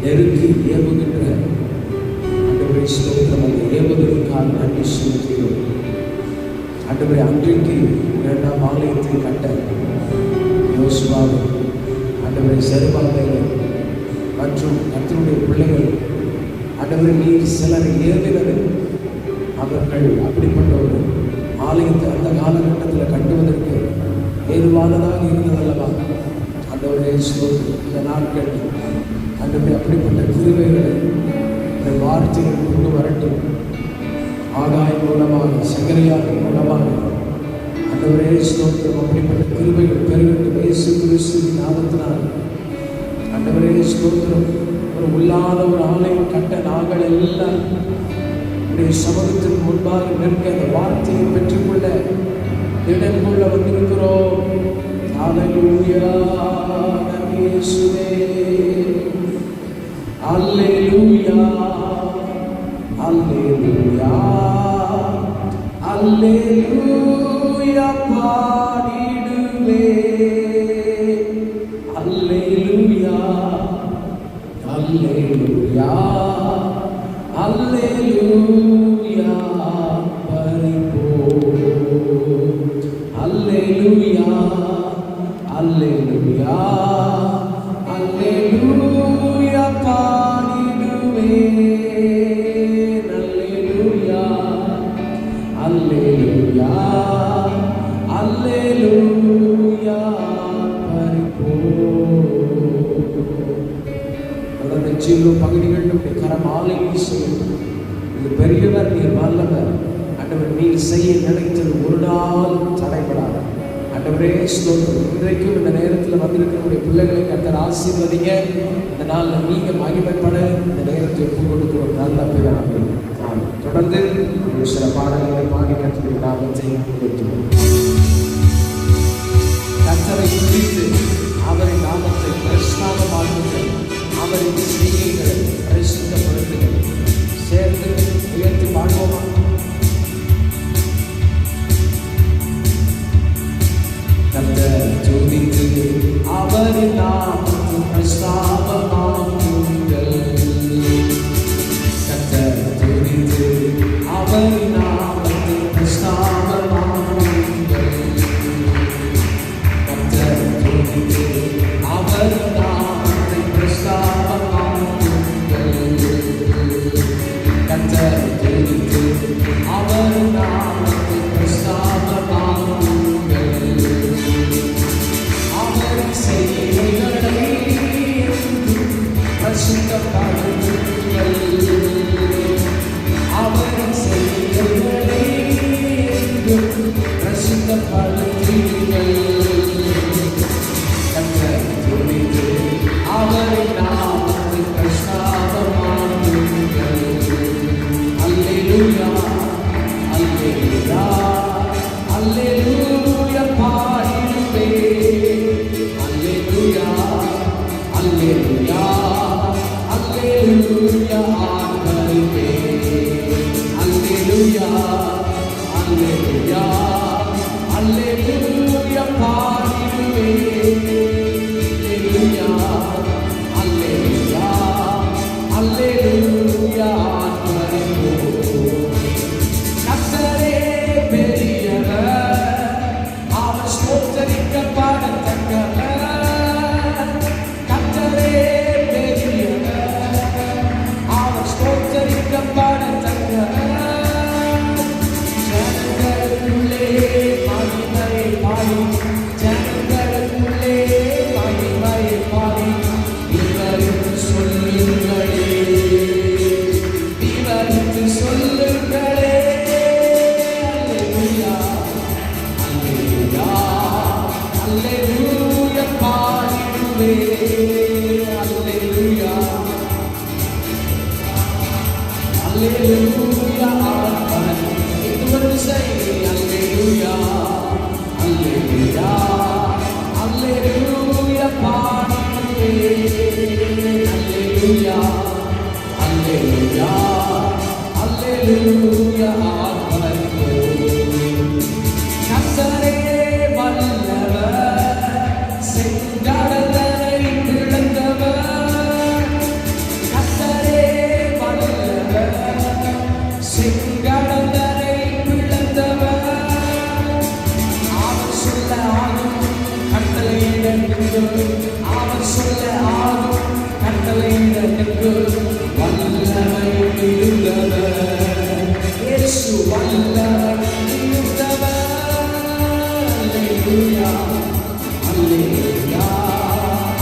நெருங்கி ஏவுகின்ற ஆண்டவரே ஸ்தோத்திரம். அந்த ஏவுதலுக்காக நன்றி செலுத்துகிறோம் ஆண்டவரே. அன்றைக்கு 2ஆம் ஆலயத்தை கட்ட யோசுவாவை ஆண்டவரே செருபாபேலை மற்றும் கர்த்தருடைய பிள்ளைகள் ஆண்டவரே நீர் சிலர் ஏவினது அவர்கள் அப்படிப்பட்ட ஒரு ஆலயத்தை அந்த காலகட்டத்தில் கட்டுவதற்கு ஏதுவானதாக இருந்ததல்லவா ஆண்டவரே ஸ்தோத்திரம். இந்த நாட்கள் ஆண்டவரே அப்படிப்பட்ட கிருபைகளை இந்த வார்த்தைகள் கொண்டு வரட்டும். ஆகாயம் மூலமாக சங்கரியாவின் மூலமாக ஆண்டவரே ஸ்தோத்திரம் அப்படிப்பட்ட கிருபைகள் பெருகட்டும். இயேசு கிறிஸ்துவின் நாமத்தினால் ஆண்டவரே ஸ்தோத்திரம். ஒரு உள்ளாத ஒரு ஆலயம் கட்ட நாங்கள் எல்லாம் உடைய சமூகத்திற்கு முன்பாக நிற்க அந்த வார்த்தையை பெற்றுக்கொள்ள இடம் கொள்ள வந்திருக்கிறோம். ஹல்லேலூயா, நன்றி இயேசுவே. ஹல்லேலூயா, ஹல்லேலூயா, ஹல்லேலூயா பாடிடுவே. ஹல்லேலூயா, ஹல்லேலூயா, ஹல்லேலூயா பரிபூர்ண. ஹல்லேலூயா, ஹல்லேலூயா, ஹல்லேலூயா பாடிடுவே. ஹல்லேலூயா, ஹல்லேலூயா, ஹல்லேலூயா பரிபூர்ண. தொடர்ந்து ஜீவ பகுதிகள் நம்முடைய கரம் ஆலயம் செய்யும். இது பெரியவர், நீர் வல்லவர். ஆண்டவர் நீர் செய்ய நினைத்தது ஒரு நாள் தடைபடாது. ஆண்டவரே ஸ்தோத்திரம். இன்றைக்கும் இந்த நேரத்தில் வந்திருக்கிற பிள்ளைகளை கர்த்தர் ஆசீர்வதிங்க. இந்த நாளில் நீங்க மகிமைப்பட இந்த நேரத்தை ஒப்பு கொடுக்கிறோம். நல்ல பிதாவே. தொடர்ந்து சில பாடல்களை பாடி கர்த்தருடைய நாமத்தை உயர்த்துவோம். கர்த்தரை குறித்து அவரின் நாமத்தை பிரஸ்தாபமாக்குங்கள், அவரின் செய்கைகளை பிரசித்தப்படுத்துங்கள். சேர்ந்து உயர்த்தி பாடுவோமா? கர்த்தரை துதித்து அவரின் நாமத்தை பிரஸ்தாபமாக்குங்கள். கர்த்தரை துதித்து அவரின் நாமத்தை பிரஸ்தாபமாக்குங்கள். கர்த்தரை துதித்து அவரின் நாமத்தை பிரஸ்தாபமாக்குங்கள். கர்த்தரை துதித்து அவரின் நாமத்தை பிரஸ்தாபமாக்குங்கள். அவரின் செய்கைகளை அல்லேலூயா அல்லேலூயா ஆண்டவரே இதுவரை செய்தி அல்லேலூயா அல்லேலூயா அல்லேலூயா பாடுவே அல்லேலூயா அல்லேலூயா அல்லேலூயா ஆண்டவரே கர்த்தரே வல்லவர் செங்கடலை பிளந்தவர் கர்த்தரே வல்லவர் செங்கடலை பிளந்தவர் அவர் சொல்ல ஆகும் கட்டளையிட அவர் சொல்ல ஆகும் கட்டளையிட வல்லமை இருந்தவர் இயேசு வல்லமை இருந்தவர் அல்லேலூயா அல்லேலூயா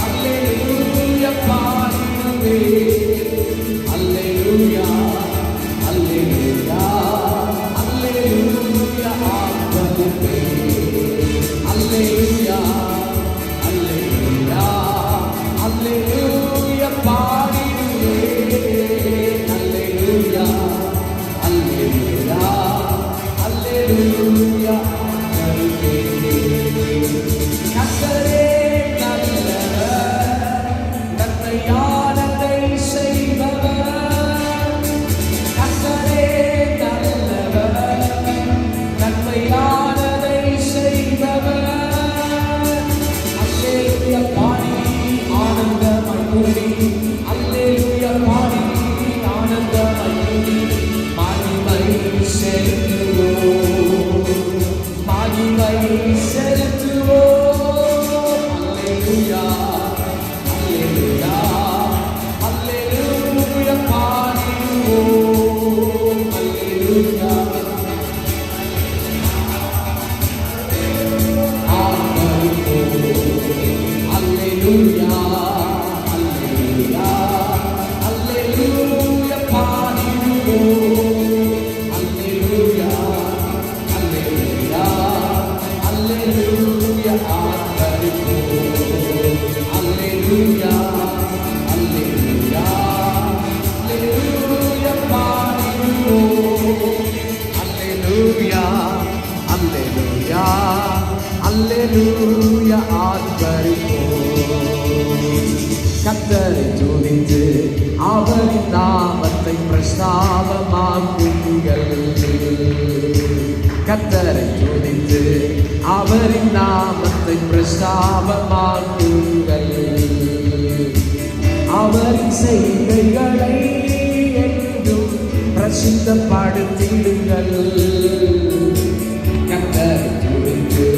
அல்லேலூயா பாடுவே அல்லேலூயா அல்லேலூயா அல்லேலூயா ஆண்டவரே அல்லேலூயா அல்லேலூயா அல்லேலூயா பாடுவே அல்லேலூயா அல்லேலூயா அல்லேலூயா கர்த்தரே நல்லவர் நன்மையானதை செய்பவர் கர்த்தரே நல்லவர் நன்மையானதை செய்பவர் அல்லேலூயா பாடி ஆனந்தமாய் கூடி அல்லேலூயா பாடி ஆனந்தமாய் கூடி மகிமை செலுத்துவோம் மகிமை செலுத்துவோம் அல்லேலூயா அல்லேலூயா அல்லேலூயா பாடுவோம் அல்லேலூயா அல்லேலூயா அல்லேலூயா அல்லேலூயா பாடுவோம் அல்லேலூயா அல்லேலூயா அல்லேலூயா ஆராதிப்போம் அல்லேலூயா அல்லேலூயா அல்லேலூயா பாடுவோம் அல்லேலூயா அல்லேலூயா அல்லேலூயா ஆராதிப்போம் கர்த்தரை துதித்து அவரின் நாமத்தை பிரஸ்தாபமாக்குங்கள் கர்த்தரை துதித்து அவரின் நாமத்தை பிரஸ்தாபமாக்குங்கள் அவரின் செய்கைகளை என்றும் பிரசித்தப்படுத்திடுங்கள் கர்த்தரை துதித்து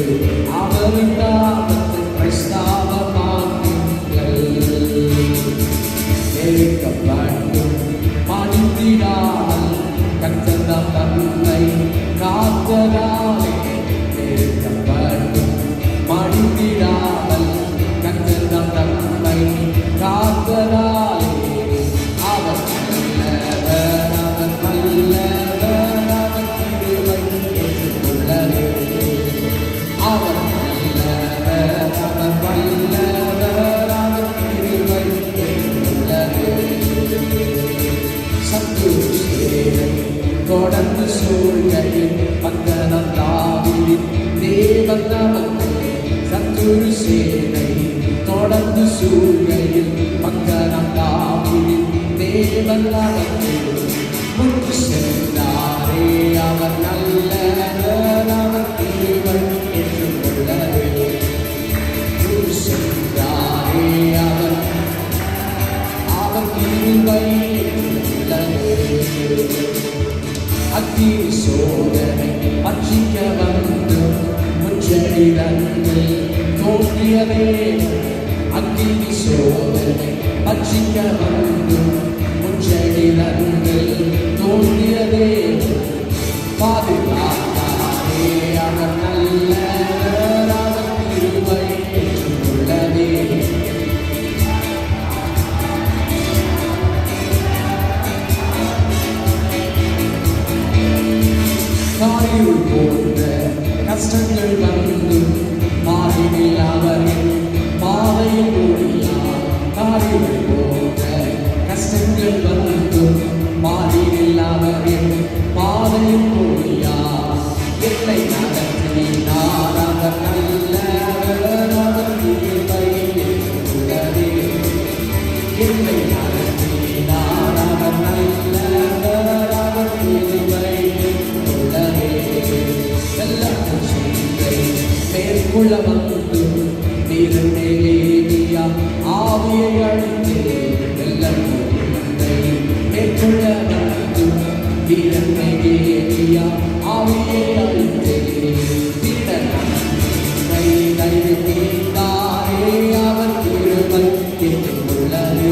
அவரின் நாமத்தை பிரஸ்தாபமாக்குங்கள் ஏற்கப்பட்டும் மனிதிடாமல் கர்த்தர் தம்மை காத்ததாலே ஏற்கப்பட்டும் மனிதிடாமல் கர்த்தர் தம்மை காத்ததாலே அவர் நல்லவர் அவர் நல்லவர் அவர் கிருபை என்றுள்ளது அவர் நல்லவர் அவர் வல்லவர் அவர் கிருபை என்றுள்ளது சத்துரு சேனை தொடர்ந்து சூழ்கையில் பக்கனம் தாவீதின் தேவன் நமக்கு சத்துரு சேனை தொடர்ந்து சூழ்கையில் பக்கனம் தாவீதின் தேவன் நமக்கு முன்பு சென்றாரே அவர் நல்லவர் அவர் கிருபை என்றுள்ளது முன்பு சென்றாரே அவர் கிருபை அத்தி சோதனை பட்சிக்க வந்து முச்செடிதங்கள் தோன்றியதே அத்தி சோதனை பட்சிக்க வந்து முச்செடிதங்கள் தோன்றியதே பாதுகாத்தாரே அவர் நல்லவர் அவர் கிருபை என்றுள்ளதே காரில் போன்ற கஷ்டங்கள் வந்து பாதையில் அவரின் பாதையில் ஓடிய நாடுகள் போக கஷ்டங்கள் வந்தும் மாறியில்லாமலே பாதையில் போயா என்னை நடத்தினார். அவர் நல்லவர், அவர் கிருபை உள்ளதே. என்னை நடத்தினார், அவர் நல்லவர், அவர் கிருபை உள்ளதே. எல்லாரும் சொல்லை மேற்கொள்ள வந்து நீரநேலியா ஆவியை அழித்தே. எல்லாரும் மேற்கொள்ள வந்து நீரநேலியா ஆவியை அழித்தே. அவர் கிருபை உள்ளதே.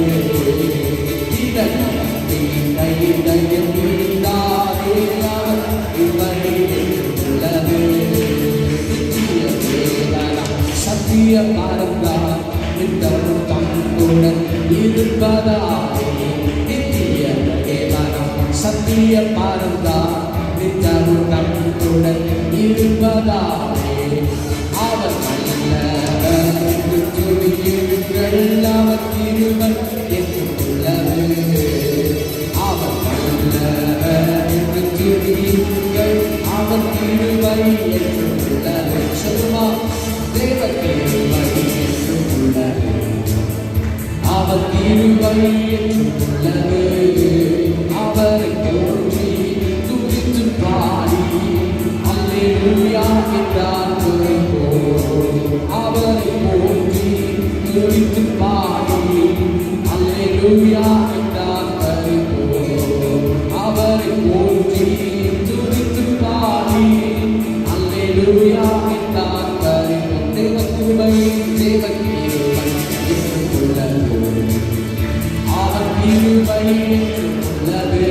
சத்திய பாரந்தார் நித்தரும் தம்முடன் இருப்பதாலே. நித்திய தேவனம் சத்திய பாரந்தார் நித்தரும் தம்முடன் இருப்பதாலே. அவர் நல்லவர் என்று துதியுங்கள், அவர் கிருபை உள்ளது. அவர் நல்லவர் என்று துதியுங்கள், அவர் கிருபை உள்ளது. சொல்லுமா, தேவ கிருபை உள்ளது, அவர் கிருபை உள்ளது. அவரை போற்றி துதித்து பாடி அல்லேலூயா என்றார்கள். அவரை போற்றி துதித்து பாடி அல்லேலூயா என்றார்கள். அவரை போற்றி துதித்து பாடி அல்லேலூயா என்றார்கள். தேவ கிருபை, தேவ கிருபை உள்ளது, அவர் கிருபை உள்ளது.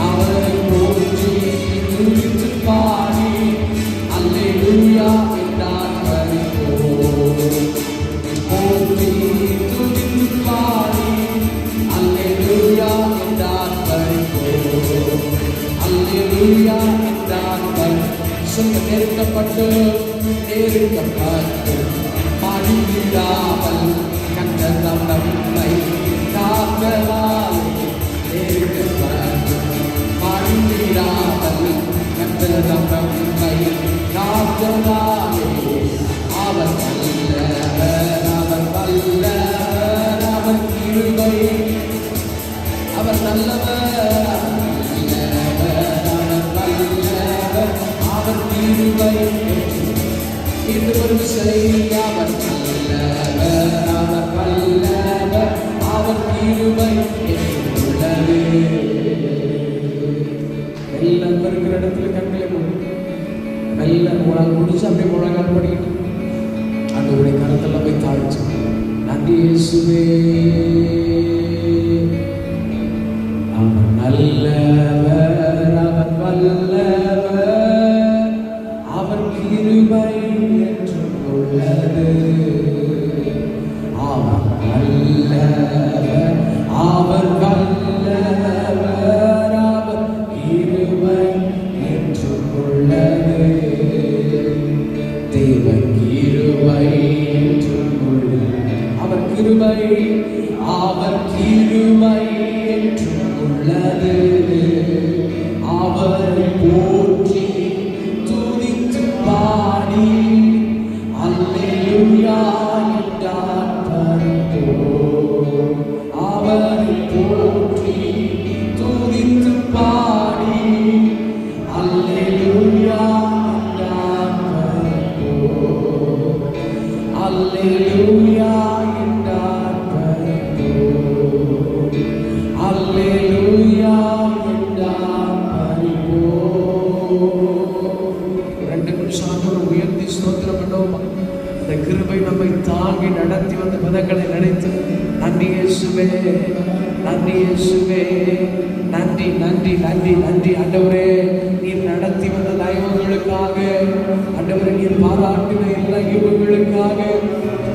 அவரை போற்றி துதித்து பாடி அல்லேலூயா என்றார்கள். போற்றி துதித்து பாடி அல்லேலூயா என்றார்கள். அல்லேலூயா என்றார்கள். சொல்ல நெருக்கப்பட்டு பாடிவிடாமல் கண்டதம் நம்மை காக்கலால். நெருக்கப்பட்டு பாடிவிடாமல் கண்டதம் நம்மை காக்கலாலே. அவர் வல்லவர், அவர் வல்லவர், அவர் கிருபை. அவர் நல்லவர், அவர் வல்லவர், அவர் கிருபை. இது ஒரு செய்தி. அவர் நல்லவர், அவர் வல்லவர், அவர் கிருபை உள்ளது. எல்லாம் இருக்கிற இடத்துல கண்களை நல்ல முழங்கால் முடிச்சு அப்படியே முழங்கால் படிக்கிட்டு ஆண்டவருடைய கரத்தில் போய் தாழ்ச்சி. நன்றி இயேசுவே, அவர் நல்லவர், அவர் வல்லவர், அவர் கிருபை என்றும் உள்ளது. அவர் நல்லவர், அவர் வல்லவர், அவர் கிருபை என்றும் உள்ளது. தேவ கிருபை என்றும் உள்ளது. அவர் கிருபை, அவர் கிருபை என்றும் உள்ளது. அவரை போற்றி துதித்து பாடி அல்லேலூயா என்றார்கள். அவரை போற்றி துதித்து பாடி அல்லேலூயா என்றார்கள். அல்லேலூயா என்றார்கள். அல்லேலூயா என்றார்கள். 2 நிமிஷம் உயர்த்தி ஸ்தோத்திரம் பண்ணுவோம். அந்த கிருபை நம்மை தாங்கி நடத்தி வந்த விதங்களை நினைத்து நன்றி இயேசுவே, நன்றி இயேசுவே, நன்றி நன்றி நன்றி நன்றி. ஆண்டவரே, நீர் நடத்தி வந்த தயவுகளுக்காக, ஆண்டவரே நீர் பாராட்டின எல்லா ஈவுகளுக்காக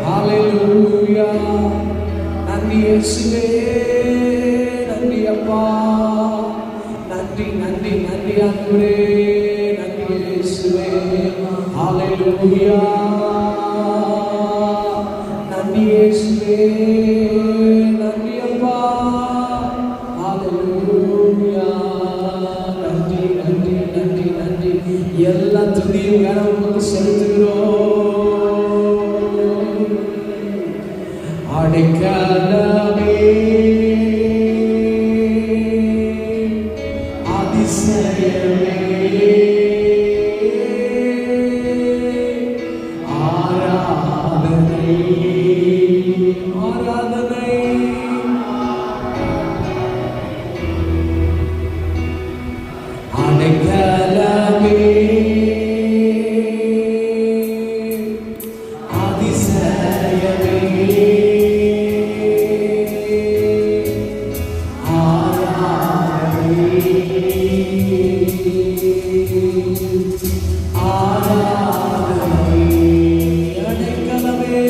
ஹல்லேலூயா. நன்றி இயேசுவே, நன்றி அப்பா, நன்றி நன்றி நன்றி ஆண்டவரே, நன்றி இயேசுவே, ஹல்லேலூயா. நன்றி இயேசுவே நன்றி அப்பா. ஹalleluya. நன்றி நன்றி நன்றி நன்றி. எல்லா துதியும் கனமும் செலுத்துகிறோம். அடைக்கலமே அதிசயமே ஆராதனை ஆராதனை அடைக்கலமே அதிசயமே ஆராதனை ஆராதனை அடைக்கலமே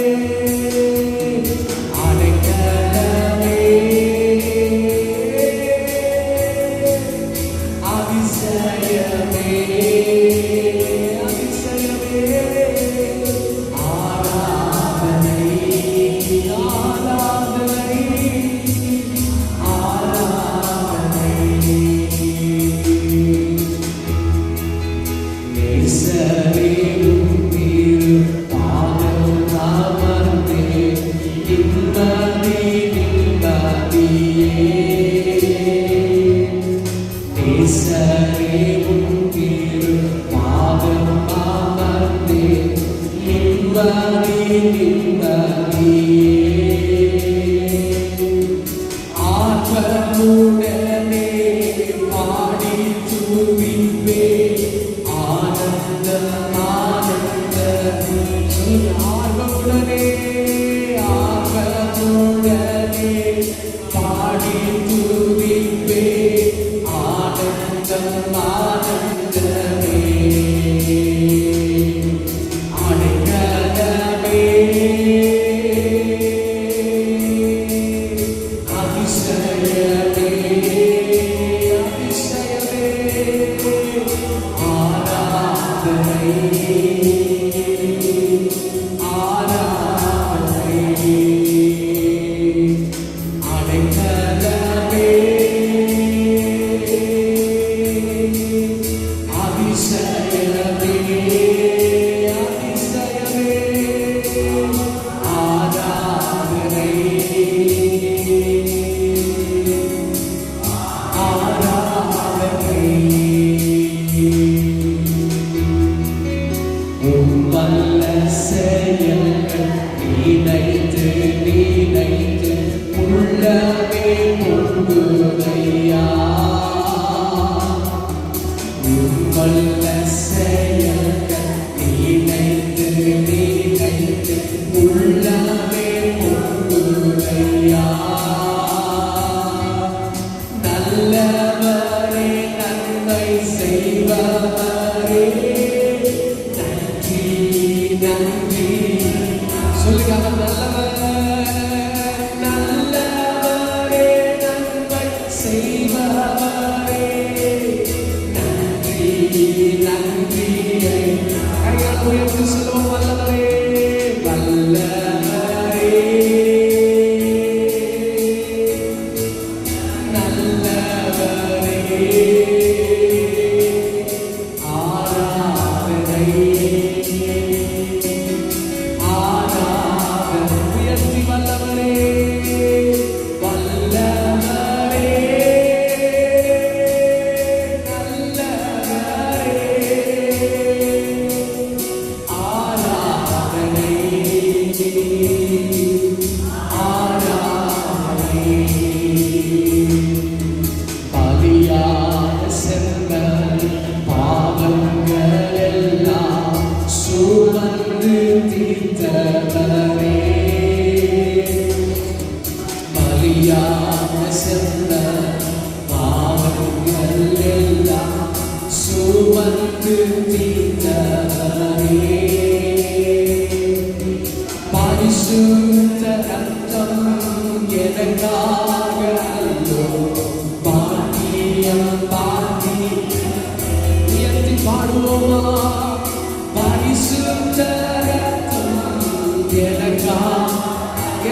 அடைக்கலமே அதிசயமே அதிசயமே ஆராதனை ஆராதனை ஆராதனை நேசரேவும் திரு பாதம் அமர்ந்தே நிம்மதி நிம்மதியே நேசரேவும் திரு பாதம் அமர்ந்தே நிம்மதி நிம்மதியே ஆத்மனுடனே பாடி துதிப்பே ஆனந்தம் ஆனந்தம் ஆர்வமுடனே ஆர்வமுடனே பாடி துதிப்பே ஆனந்தம் ஆனந்தமே அடைக்கலமே அதிசயமே அதிசயமே ஆராதனை ஆராதனை அடைக்கலமே அதிசயமே அதிசயமே ஆராதனை ஆராதனை உம்மல்ல செயல்கள் நினைத்து நினைத்து உள்ளமே பொங்குதையா உம்மல்ல செயல்கள் நினைத்து நினைத்து உள்ளமே பொங்குதையா நல்லவரே நன்மை செய்பவரே நன்றி நன்றி சொல்லுங்க அவர் நல்லவர் நல்லவரே நன்மை செய்பவரே நன்றி நன்றி கையால் உயர்த்தி சொல்லுவோம் வல்லவரே வல்லவரே நல்லவரே ஆராதனை ஆராதனை உயர்த்தி வல்லவரே வல்லவரே நல்லவரே ஆராதனை ஆராதனை பலியான சென்ற பாவங்கள் எல்லாம் சுமந்து தீர்த்தவரே பலியான சென்ற பாவங்கள் எல்லாம் சுமந்து தீர்த்தவரே பரிசுத்த ரத்தம் எனக்காக அல்லோ பாக்கியம் பாக்கி உயர்த்தி பாடுவோமா பரிசுத்த ரத்தம் எனக்காக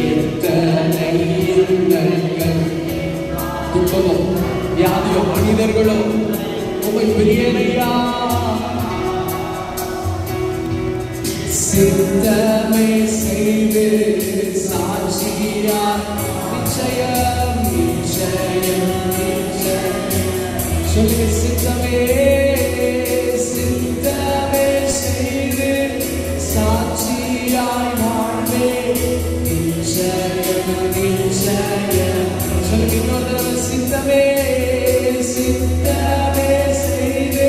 எத்தனை இருந்தங்கள் துன்பமோ வியாதியோ மனிதர்களோ உமை பிரியனையா சித்தமே செய்து சாட்சியார் நிச்சயம் நிச்சயம் நிச்சயம் சொல்லுங்க சித்தமே சித்தமே செய்து சாட்சியாய் வாழ்வே நிச்சயம் நிச்சயம் சொல்லுங்க இன்னொரு தடவை சித்தமே சித்தமே செய்து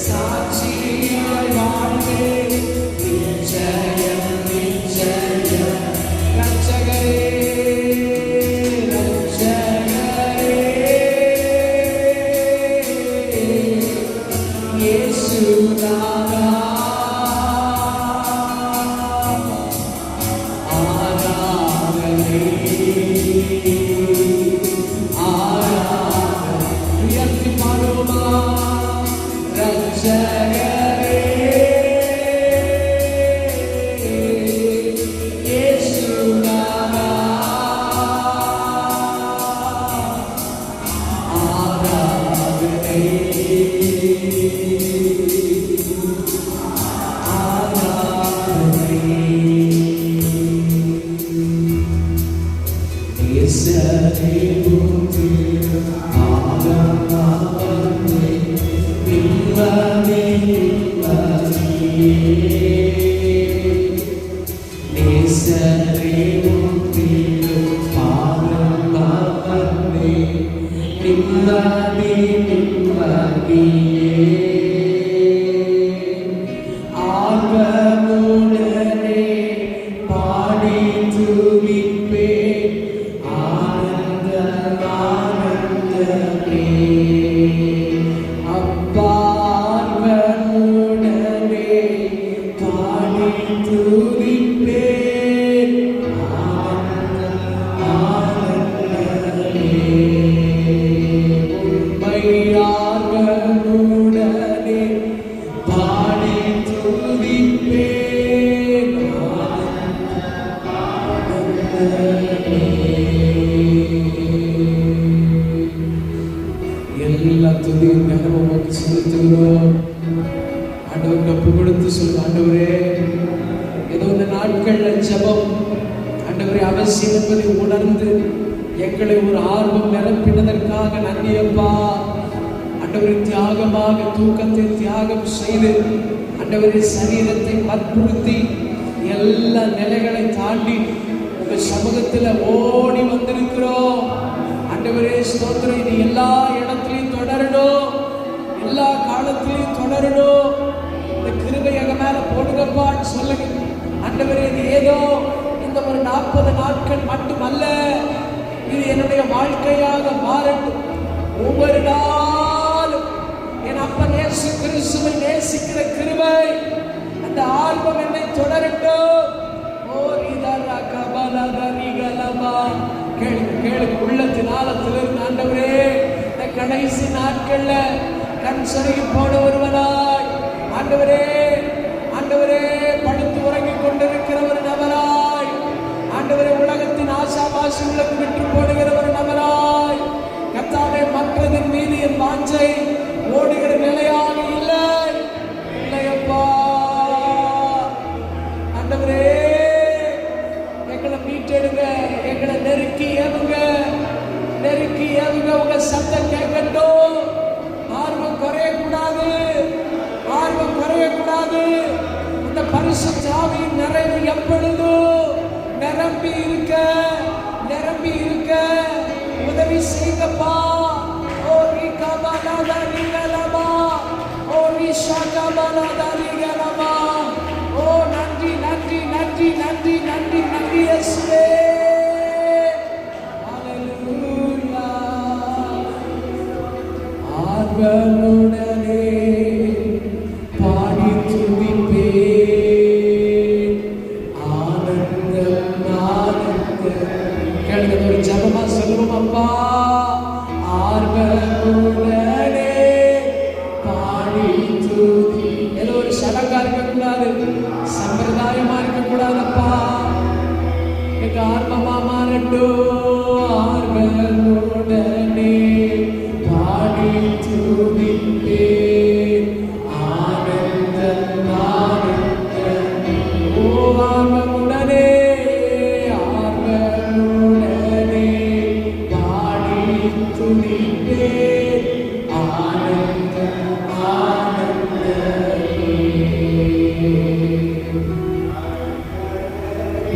சாட்சியாய் வாழ்வே நிச்சயம் நிச்சயம் ரட்சகரே ரட்சகரே இயேசுநாதா ஆராதனை ஆராதனை உயர்த்தி பாடுமா ரட்சகரே எல்லா துதியும் கனமும் செலுத்துகிறோம். ஆண்டவருக்கு ஒப்பு கொடுத்து சொல்லுங்க, ஆண்டவரே ஏதோ இந்த நாட்கள்ல ஜெபம் ஆண்டவரே அவசியம் என்பதை உணர்ந்து எங்களை ஒரு ஆர்வம் நிரப்பினதற்காக நன்றி அப்பா. ஆண்டவரே தியாகமாக தூக்கத்தை தியாகம் செய்து ஆண்டவரே சரீரத்தை வற்புறுத்தி எல்லா நிலைகளை தாண்டி உங்க சமூகத்துல ஓடி வந்திருக்கிறோம். ஆண்டவரே ஸ்தோத்திரம், இது எல்லா இடத்திலையும் தொடரணும், எல்லா காலத்திலையும் தொடரணும். இந்த கிருபை எங்க மேல போடுங்கப்பான்னு சொல்லுங்க. ஆண்டவரே இது ஏதோ இந்த ஒரு 40 நாட்கள் மட்டுமல்ல, இது என்னுடைய வாழ்க்கையாக மாறட்டும். ஒவ்வொரு நாளும் என் அப்பன் இயேசு கிறிஸ்துவை நேசிக்கிற கிருபை அந்த ஆர்வம் என்னை தொடரட்டும். ஓ இதரா கபலதரிகலமா கேளுங்க கேளுங்க, உள்ளத்தின் ஆழத்திலிருந்து ஆண்டவரே இந்த கடைசி நாட்கள்ல கண் சொருகி போன ஒருவனாய் ஆண்டவரே ஆண்டவரே படுத்து உறங்கிக் கொண்டிருக்கிற ஒரு நபராய் ஆண்டவரே உலகத்தின் ஆசாபாசங்களுக்கு விட்டு போடுகிற ஒரு நபராய் கர்த்தாவே மற்றதின் மீது என் வாஞ்சை ஓடுகிற நிலையாக இல்லையப்பா. ஆண்டவரே எங்களை மீட்டெடுங்க, எங்களை நெருக்கி ஏவுங்க உங்க சத்தம் கேட்கட்டும். ஆர்வம் குறையக்கூடாது. அந்த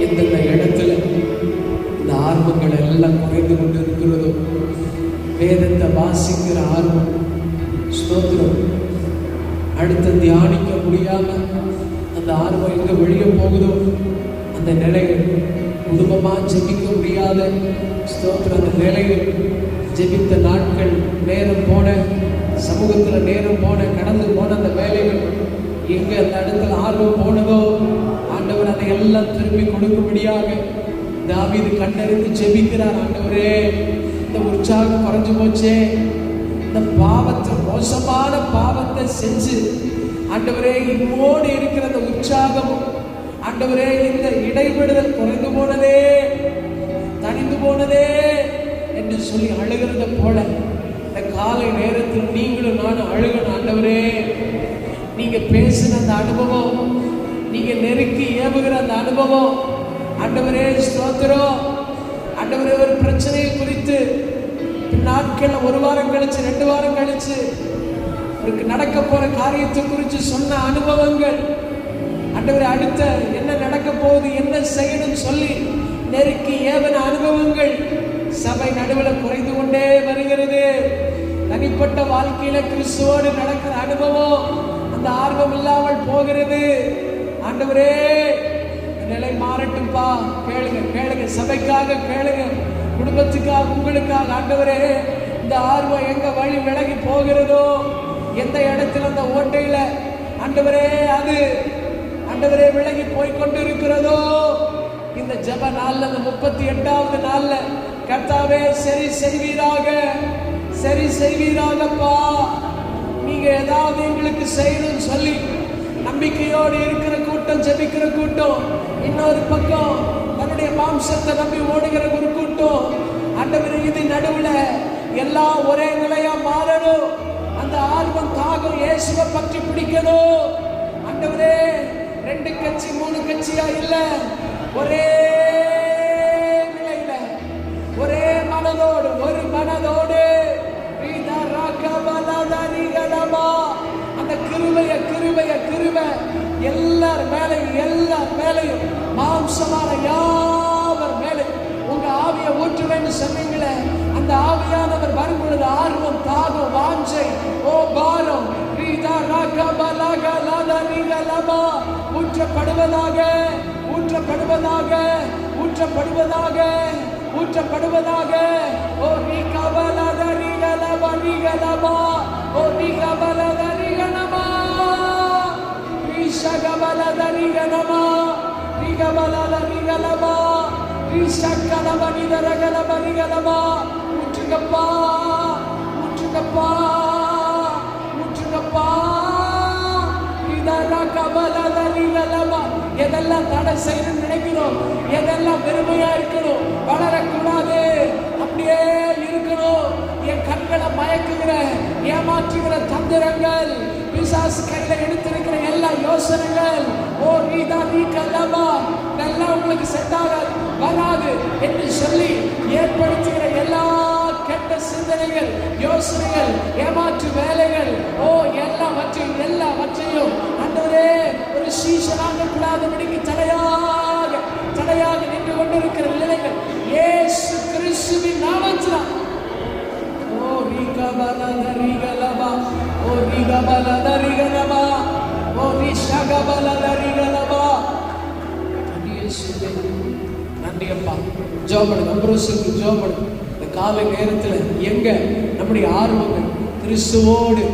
எந்தெந்த இடத்துல இந்த ஆர்வங்கள் எல்லாம் குறைந்து கொண்டு இருக்கிறதோ, வேதத்தை வாசிக்கிற ஆர்வம், ஸ்தோத்திரம், அடுத்து தியானிக்க முடியாம அந்த ஆர்வம் எங்க வெளியே போகுதோ அந்த நிலையில், குடும்பமா ஜெபிக்க முடியாத ஸ்தோத்திரம் அந்த நிலையில், ஜெபித்த நாட்கள் நேரம் போன, சமூகத்துல நேரம் போன, கடந்து போன அந்த வேலைகள் எங்க அந்த இடத்துல ஆர்வம் போனதோ ஆண்டவர் அதை எல்லாம் திரும்பி கொடுக்கும்படியாக தாவீது கண்டறிந்து ஜெபிக்கிறார். ஆண்டவரே, இந்த உற்சாகம் குறைஞ்சு போச்சே, இந்த பாவத்தை, மோசமான பாவத்தை செஞ்சு ஆண்டவரே இம்மோடு இருக்கிற அந்த உற்சாகம், ஆண்டவரே இந்த இடைவிடுதல் குறைந்து போனதே, தனிந்து போனதே என்று சொல்லி அழுகிறத போல இந்த காலை நேரத்தில் நீங்களும் நானும் அழுகணும். ஆண்டவரே, நீங்க பேசின அந்த அனுபவம், நீங்க நெருக்கி ஏவுகிற அந்த அனுபவம், ஆண்டவரே ஸ்தோத்திரம். ஆண்டவரே, ஒரு பிரச்சனையை குறித்து நாட்கள், ஒரு வாரம் கழிச்சு, 2 வாரம் கழிச்சு நடக்க போற காரியத்தை குறித்து சொன்ன அனுபவங்கள், ஆண்டவரே அடுத்த என்ன நடக்க போகுது, என்ன செய்யணும் சொல்லி நெருக்கி ஏவன அனுபவங்கள் சபை நடுவில் குறைந்து கொண்டே வருகிறது. தனிப்பட்ட வாழ்க்கையில கிறிஸ்துவோடு நடக்கிற அனுபவம், அந்த ஆர்வம் இல்லாமல் போகிறது. ஆண்டவரே, நிலை மாறட்டும்பா. கேளுங்க, கேளுங்க, சபைக்காக கேளுங்க, குடும்பத்துக்காக, உங்களுக்காக. ஆண்டவரே, இந்த ஆர்வம் எங்க வழி விலகி போகிறதோ, எந்த இடத்துல அந்த ஓட்டையில ஆண்டவரே அது ஆண்டவரே விலகி போய்கொண்டு இருக்கிறதோ, இந்த ஜெப நாள்ல, இந்த 38வது நாள்ல கர்த்தாவே சரி செய்வீராக, சரி செய்வீராகப்பா. நீங்க ஏதாவது எங்களுக்கு செய்யணும்னு சொல்லி நம்பிக்கையோடு இருக்கிற கூட்டம், ஜெபிக்கிற கூட்டம், இன்னொரு பக்கம் தன்னுடைய மாம்சத்தை நம்பி ஓடுகிற ஒரு கூட்டம். ஆண்டவரே, இது நடுவுல எல்லாம் ஒரே நிலையா மாறணும். அந்த ஆர்வம், தாகம் இயேசுவை பற்றி பிடிக்கணும். ஆண்டவரே, 2 கட்சி 3 கட்சியா இல்ல, ஒரே நிலையில, ஒரே மனதோடு, ஒரு மனதோடு அந்த கிருபைய கிருபைய கிருபை எல்லார் மேலையும் மாம்சமான யாவர் மேலே உங்க ஆவியை ஊற்றுவேன்னு சொன்னீங்களே, அந்த ஆவியானவர் வரும் பொழுது ஆர்வம், தாகம், வாஞ்சை, ஓ பாரம் ஊற்றப்படுவதாக, ஊற்றப்படுவதாக, ஊற்றப்படுவதாக, ஊற்றப்படுவதாக. ஓ நீ கபலத நீகலபா, நீகலபா, ஓ நீ கபலத நீகனமா, ஈஷகபலத நீகனமா, நீகபலத நீகலபா, ஈஷக்கலப நீதரகலப நீகலபா. ஊற்றுங்கப்பா, ஊற்றுங்கப்பா, ஊற்றுங்கப்பா. எதெல்லாம் தடை செய்யணும் நினைக்கிறோம், எதெல்லாம் பெருமையா இருக்கணும், வளரக்கூடாது, அப்படியே இருக்கணும். என் கண்களை மயக்குகிற, ஏமாற்றுகிற தந்திரங்கள், பிசாசு கையில எடுத்திருக்கிற எல்லா யோசனைகள், ஓ நீதான், நீ கல்லமா, நல்லா உங்களுக்கு செட் ஆகாது, வராது என்று சொல்லி ஏற்படுத்துகிற எல்லா கெட்ட சிந்தனைகள், யோசனைகள், ஏமாற்று வேலைகள், ஓ எல்லாவற்றையும் ஆண்டவரே ஒரு சீசனாக கூடாதபடிக்கு தடையாக நின்று கொண்டிருக்கிற நிலைகள் இயேசு கிறிஸ்துவின் நாமத்தில், ஓ ரீகபலதரிகலபா, ஓ ரீகபலதரிகலபா, ஓ ரீஷகபலதரிகலபா. இயேசுவே நன்றி அப்பா. ஜெபம் அம்பரோசுக்கு ஜெபம். இந்த காலை நேரத்தில் எங்க நம்முடைய ஆர்வங்கள் கிறிஸ்துவோடு,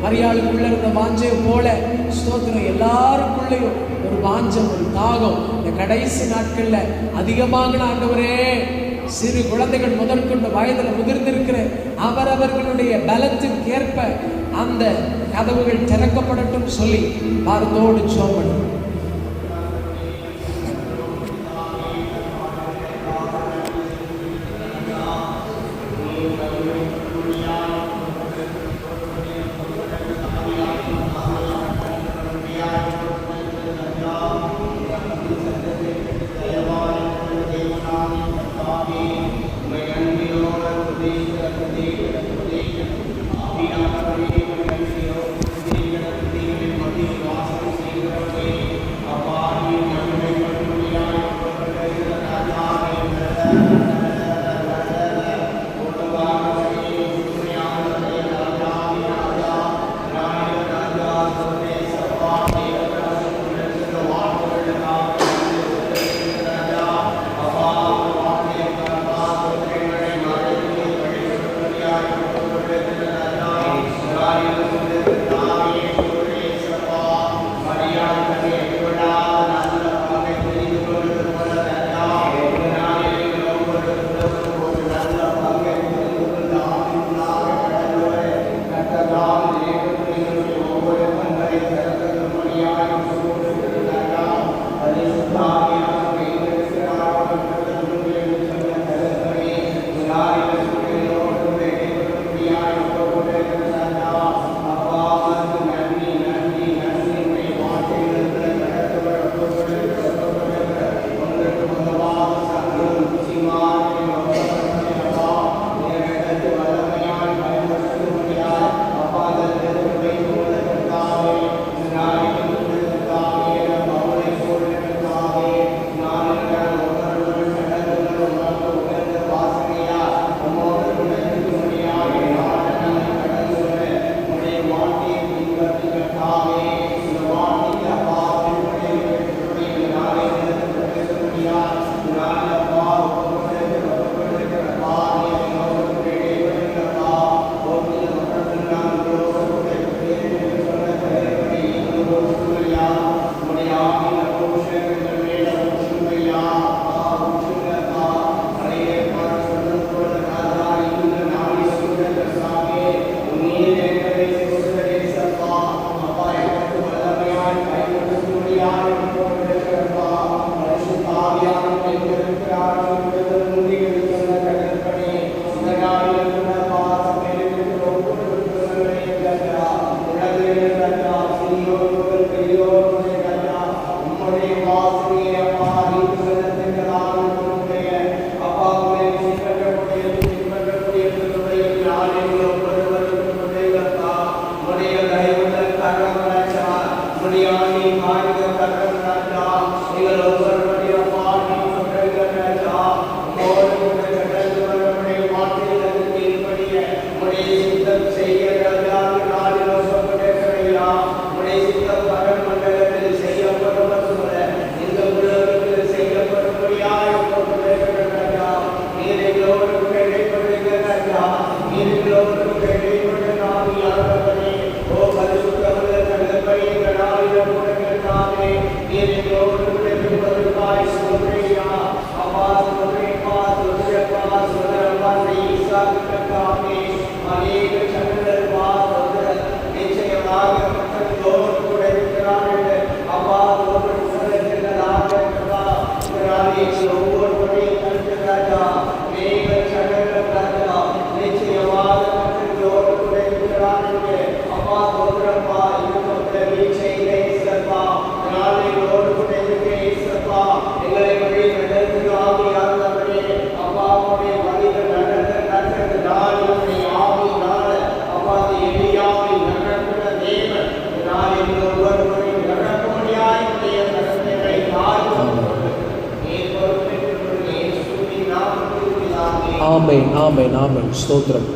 மரியாளுக்குள்ள இருந்த வாஞ்சையை போல ஸ்தோத்திரம் எல்லாருக்குள்ளேயும் ஒரு வாஞ்சம், ஒரு தாகம் இந்த கடைசி நாட்கள்ல அதிகமாக ஆண்டவரே, சிறு குழந்தைகள் முதற்கொண்ட வயதில் முதிர்ந்திருக்கிற அவரவர்களுடைய பலத்திற்கு ஏற்ப அந்த கதவுகள் திறக்கப்படட்டும் சொல்லி வாரத்தோடு ஜெபம். Thank you. ஆமென், ஆமென், ஆமென். ஸ்தோத்திரம்.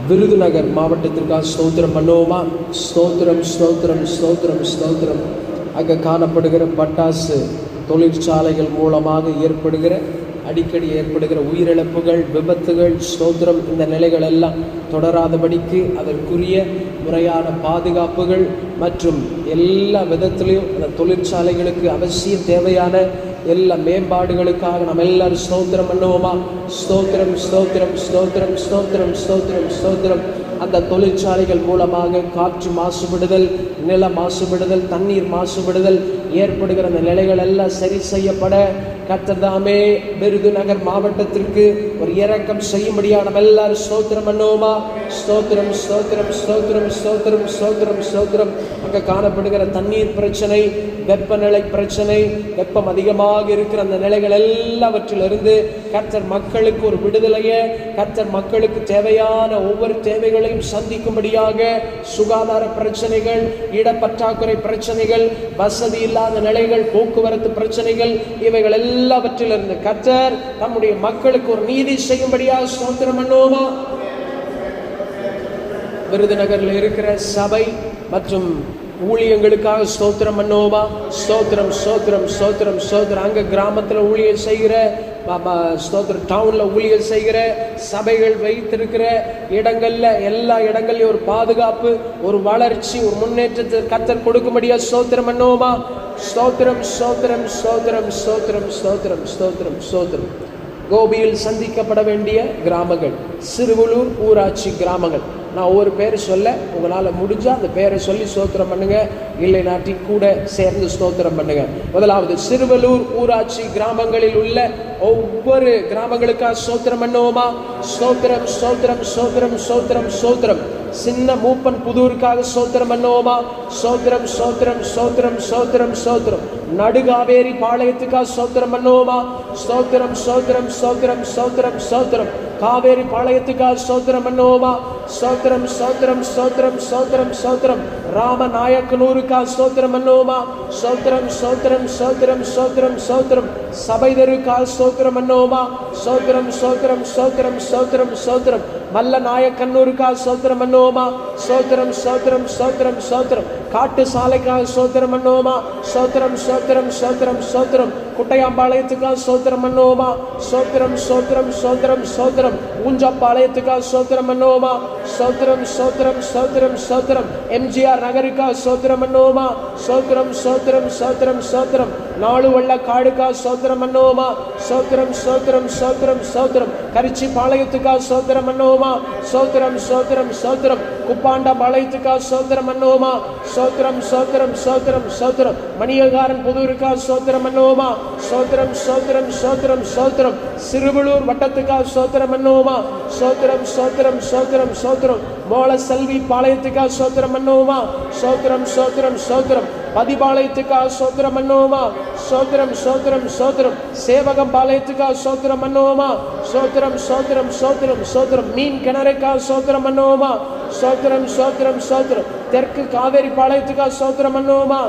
விருதுநகர் மாவட்டத்திற்காக ஸ்தோத்திரம் பண்ணுவோமா? ஸ்தோத்திரம், ஸ்தோத்திரம், ஸ்தோத்திரம், ஸ்தோத்திரம். அங்கே காணப்படுகிற பட்டாசு தொழிற்சாலைகள் மூலமாக அடிக்கடி ஏற்படுகிற உயிரிழப்புகள், விபத்துகள், ஸ்தோத்திரம், இந்த நிலைகள் எல்லாம் தொடராதபடிக்கு அதற்குரிய முறையான பாதுகாப்புகள் மற்றும் எல்லா விதத்திலையும் அந்த தொழிற்சாலைகளுக்கு அவசியம் தேவையான எல்லா மேம்பாடுகளுக்காக நம்ம எல்லாரும் ஸ்தோத்திரம் பண்ணுவோமா? ஸ்தோத்திரம், ஸ்தோத்திரம், ஸ்தோத்திரம், ஸ்தோத்திரம், ஸ்தோத்திரம், ஸ்தோத்திரம். அந்த தொழிற்சாலைகள் மூலமாக காற்று மாசுபடுதல், நில மாசுபடுதல், தண்ணீர் மாசுபடுதல் ஏற்படுகிற அந்த நிலைகள் எல்லாம் சரி செய்யப்பட கர்த்தர் தாமே விருதுநகர் மாவட்டத்திற்கு ஒரு இரக்கம் செய்யும்படியா நம்ம எல்லாரும் ஸ்தோத்திரம் பண்ணுவோமா? ஸ்தோத்திரம், ஸ்தோத்திரம், ஸ்தோத்திரம், ஸ்தோத்திரம், ஸ்தோத்திரம், ஸ்தோத்திரம். அங்கே காணப்படுகிற தண்ணீர் பிரச்சனை, வெப்பநிலை பிரச்சனை, வெப்பம் அதிகமாக இருக்கிற அந்த நிலைகள் எல்லாவற்றிலிருந்து கர்த்தர் மக்களுக்கு ஒரு விடுதலையை, கர்த்தர் மக்களுக்கு தேவையான ஒவ்வொரு தேவைகளை தேவைகளையும் சந்திக்கும்படியாக சுகாதார பிரச்சனைகள், இடப்பற்றாக்குறை பிரச்சனைகள், வசதி இல்லாத நிலைகள், போக்குவரத்து பிரச்சனைகள், இவைகள் எல்லாவற்றிலிருந்து கர்த்தர் நம்முடைய மக்களுக்கு ஒரு நீதி செய்யும்படியாக ஸ்தோத்திரம் பண்ணுவோமா? விருதுநகர்ல இருக்கிற சபை மற்றும் ஊழியங்களுக்காக ஸ்தோத்திரம் பண்ணுவோமா? ஸ்தோத்திரம் ஸ்தோத்திரம் ஸ்தோத்திரம் ஸ்தோத்திரம். அங்க கிராமத்துல ஊழியர் செய்கிற, ஸ்தோத்திரம் டவுன்ல ஊழியர் செய்கிற சபைகள் வைத்திருக்கிற இடங்கள்ல எல்லா இடங்கள்லயும் ஒரு பாதுகாப்பு, ஒரு வளர்ச்சி, ஒரு முன்னேற்றத்தை கர்த்தர் கொடுக்கும்படியா ஸ்தோத்திரம் பண்ணுவோமா? ஸ்தோத்திரம் ஸ்தோத்திரம் ஸ்தோத்திரம் ஸ்தோத்திரம் ஸ்தோத்திரம் ஸ்தோத்திரம் ஸ்தோத்திரம். கோபியில் சந்திக்கப்பட வேண்டிய கிராமங்கள், சிறுவலூர் ஊராட்சி கிராமங்கள். நான் ஒரு பேர் சொல்ல, உங்களால் முடிஞ்சா அந்த பேரை சொல்லி ஸ்தோத்திரம் பண்ணுங்க, இல்லை நாட்டி கூட சேர்ந்து ஸ்தோத்திரம் பண்ணுங்க. முதலாவது, சிறுவலூர் ஊராட்சி கிராமங்களில் உள்ள ஒவ்வொரு கிராமங்களுக்காக ஸ்தோத்திரம் பண்ணுவோமா? ஸ்தோத்திரம் ஸ்தோத்திரம் ஸ்தோத்திரம் ஸ்தோத்திரம் ஸ்தோத்திரம். சின்ன மூப்பன் புதூருக்காக ஸ்தோத்திரம் பண்ணுவோமா? ஸ்தோத்திரம் ஸ்தோத்திரம் ஸ்தோத்திரம் ஸ்தோத்திரம் ஸ்தோத்திரம். நடுகாவேரி பாளையத்துக்காக ஸ்தோத்திரம் பண்ணுவோமா? ஸ்தோத்திரம் ஸ்தோத்திரம் ஸ்தோத்திரம் ஸ்தோத்திரம் ஸ்தோத்திரம். காவேரி பாளையத்துக்காக ஸ்தோத்திரம் பண்ணுவோமா? ஸ்தோத்திரம் ஸ்தோத்திரம் ஸ்தோத்திரம் ஸ்தோத்திரம் ஸ்தோத்திரம். ராமநாயக்கனூருக்காக ஸ்தோத்திரம் பண்ணுவோமா? ஸ்தோத்திரம் ஸ்தோத்திரம் ஸ்தோத்திரம் ஸ்தோத்திரம் ஸ்தோத்திரம். சபை தெருக்காக ஸ்தோத்திரம் பண்ணுவோமா? ஸ்தோத்திரம் ஸ்தோத்திரம் ஸ்தோத்திரம் ஸ்தோத்திரம் ஸ்தோத்திரம். மல்ல நாயக்கனூருக்காக ஸ்தோத்திரம் பண்ணுவோமா? ஸ்தோத்திரம் ஸ்தோத்திரம் ஸ்தோத்திரம் ஸ்தோத்திரம். காட்டு சாலைக்காக ஸ்தோத்திரம் பண்ணுவோமா? ஸ்தோத்திரம் ஸ்தோத்திரம் ஸ்தோத்திரம் ஸ்தோத்திரம். குட்டையாம்பாளையத்துக்காக ஸ்தோத்திரம் பண்ணுவோமா? ஸ்தோத்திரம் ஸ்தோத்திரம் ஸ்தோத்திரம் ஸ்தோத்திரம். ஊஞ்சப்பாளையத்துக்காக ஸ்தோத்திரம் பண்ணுவோமா? ஸ்தோத்திரம் ஸ்தோத்திரம் ஸ்தோத்திரம் ஸ்தோத்திரம். எம்ஜிஆர் நகருக்காக ஸ்தோத்திரம் பண்ணுவோமா? ஸ்தோத்திரம் ஸ்தோத்திரம் ஸ்தோத்திரம் ஸ்தோத்திரம். நாலு வெள்ள காடுக்காக ஸ்தோத்திரம் பண்ணுவோமா? ஸ்தோத்திரம் ஸ்தோத்திரம் ஸ்தோத்திரம் ஸ்தோத்திரம். கரிச்சி பாளையத்துக்காக ஸ்தோத்திரம் பண்ணுவோமா? ஸ்தோத்திரம் ஸ்தோத்திரம் ஸ்தோத்திரம். குப்பாண்ட பாளையத்துக்காக ஸ்தோத்திரம் பண்ணுவோமா? ஸ்தோத்திரம் ஸ்தோத்திரம் ஸ்தோத்திரம் ஸ்தோத்திரம். மணியகாரன் புதூருக்காக ஸ்தோத்திரம் பண்ணுவோமா? ஸ்தோத்திரம் ஸ்தோத்திரம் ஸ்தோத்திரம் ஸ்தோத்திரம். சிறுவலூர் வட்டத்துக்காக ஸ்தோத்திரம் பண்ணுவோமா? ஸ்தோத்திரம் ஸ்தோத்திரம் ஸ்தோத்திரம் ஸ்தோத்திரம். மோள செல்வி பாளையத்துக்காக ஸ்தோத்திரம் பண்ணுவோமா? ஸ்தோத்திரம் ஸ்தோத்திரம் ஸ்தோத்திரம். பதிபாளையத்துக்காக ஸ்தோத்திரம் பண்ணுவோமா? ஸ்தோத்திரம் ஸ்தோத்திரம் ஸ்தோத்திரம். சேவகம் பாளையத்துக்காக ஸ்தோத்திரம் பண்ணுவோமா? ஸ்தோத்திரம் ஸ்தோத்திரம் ஸ்தோத்திரம் ஸ்தோத்திரம். மீன் கிணறுக்காக ஸ்தோத்திரம் பண்ணுவோமா? ஸ்தோத்திரம் ஸ்தோத்திரம் ஸ்தோத்திரம். தெற்கு காவேரி பாளையத்துக்காக ஸ்தோத்திரம் பண்ணுவோமா?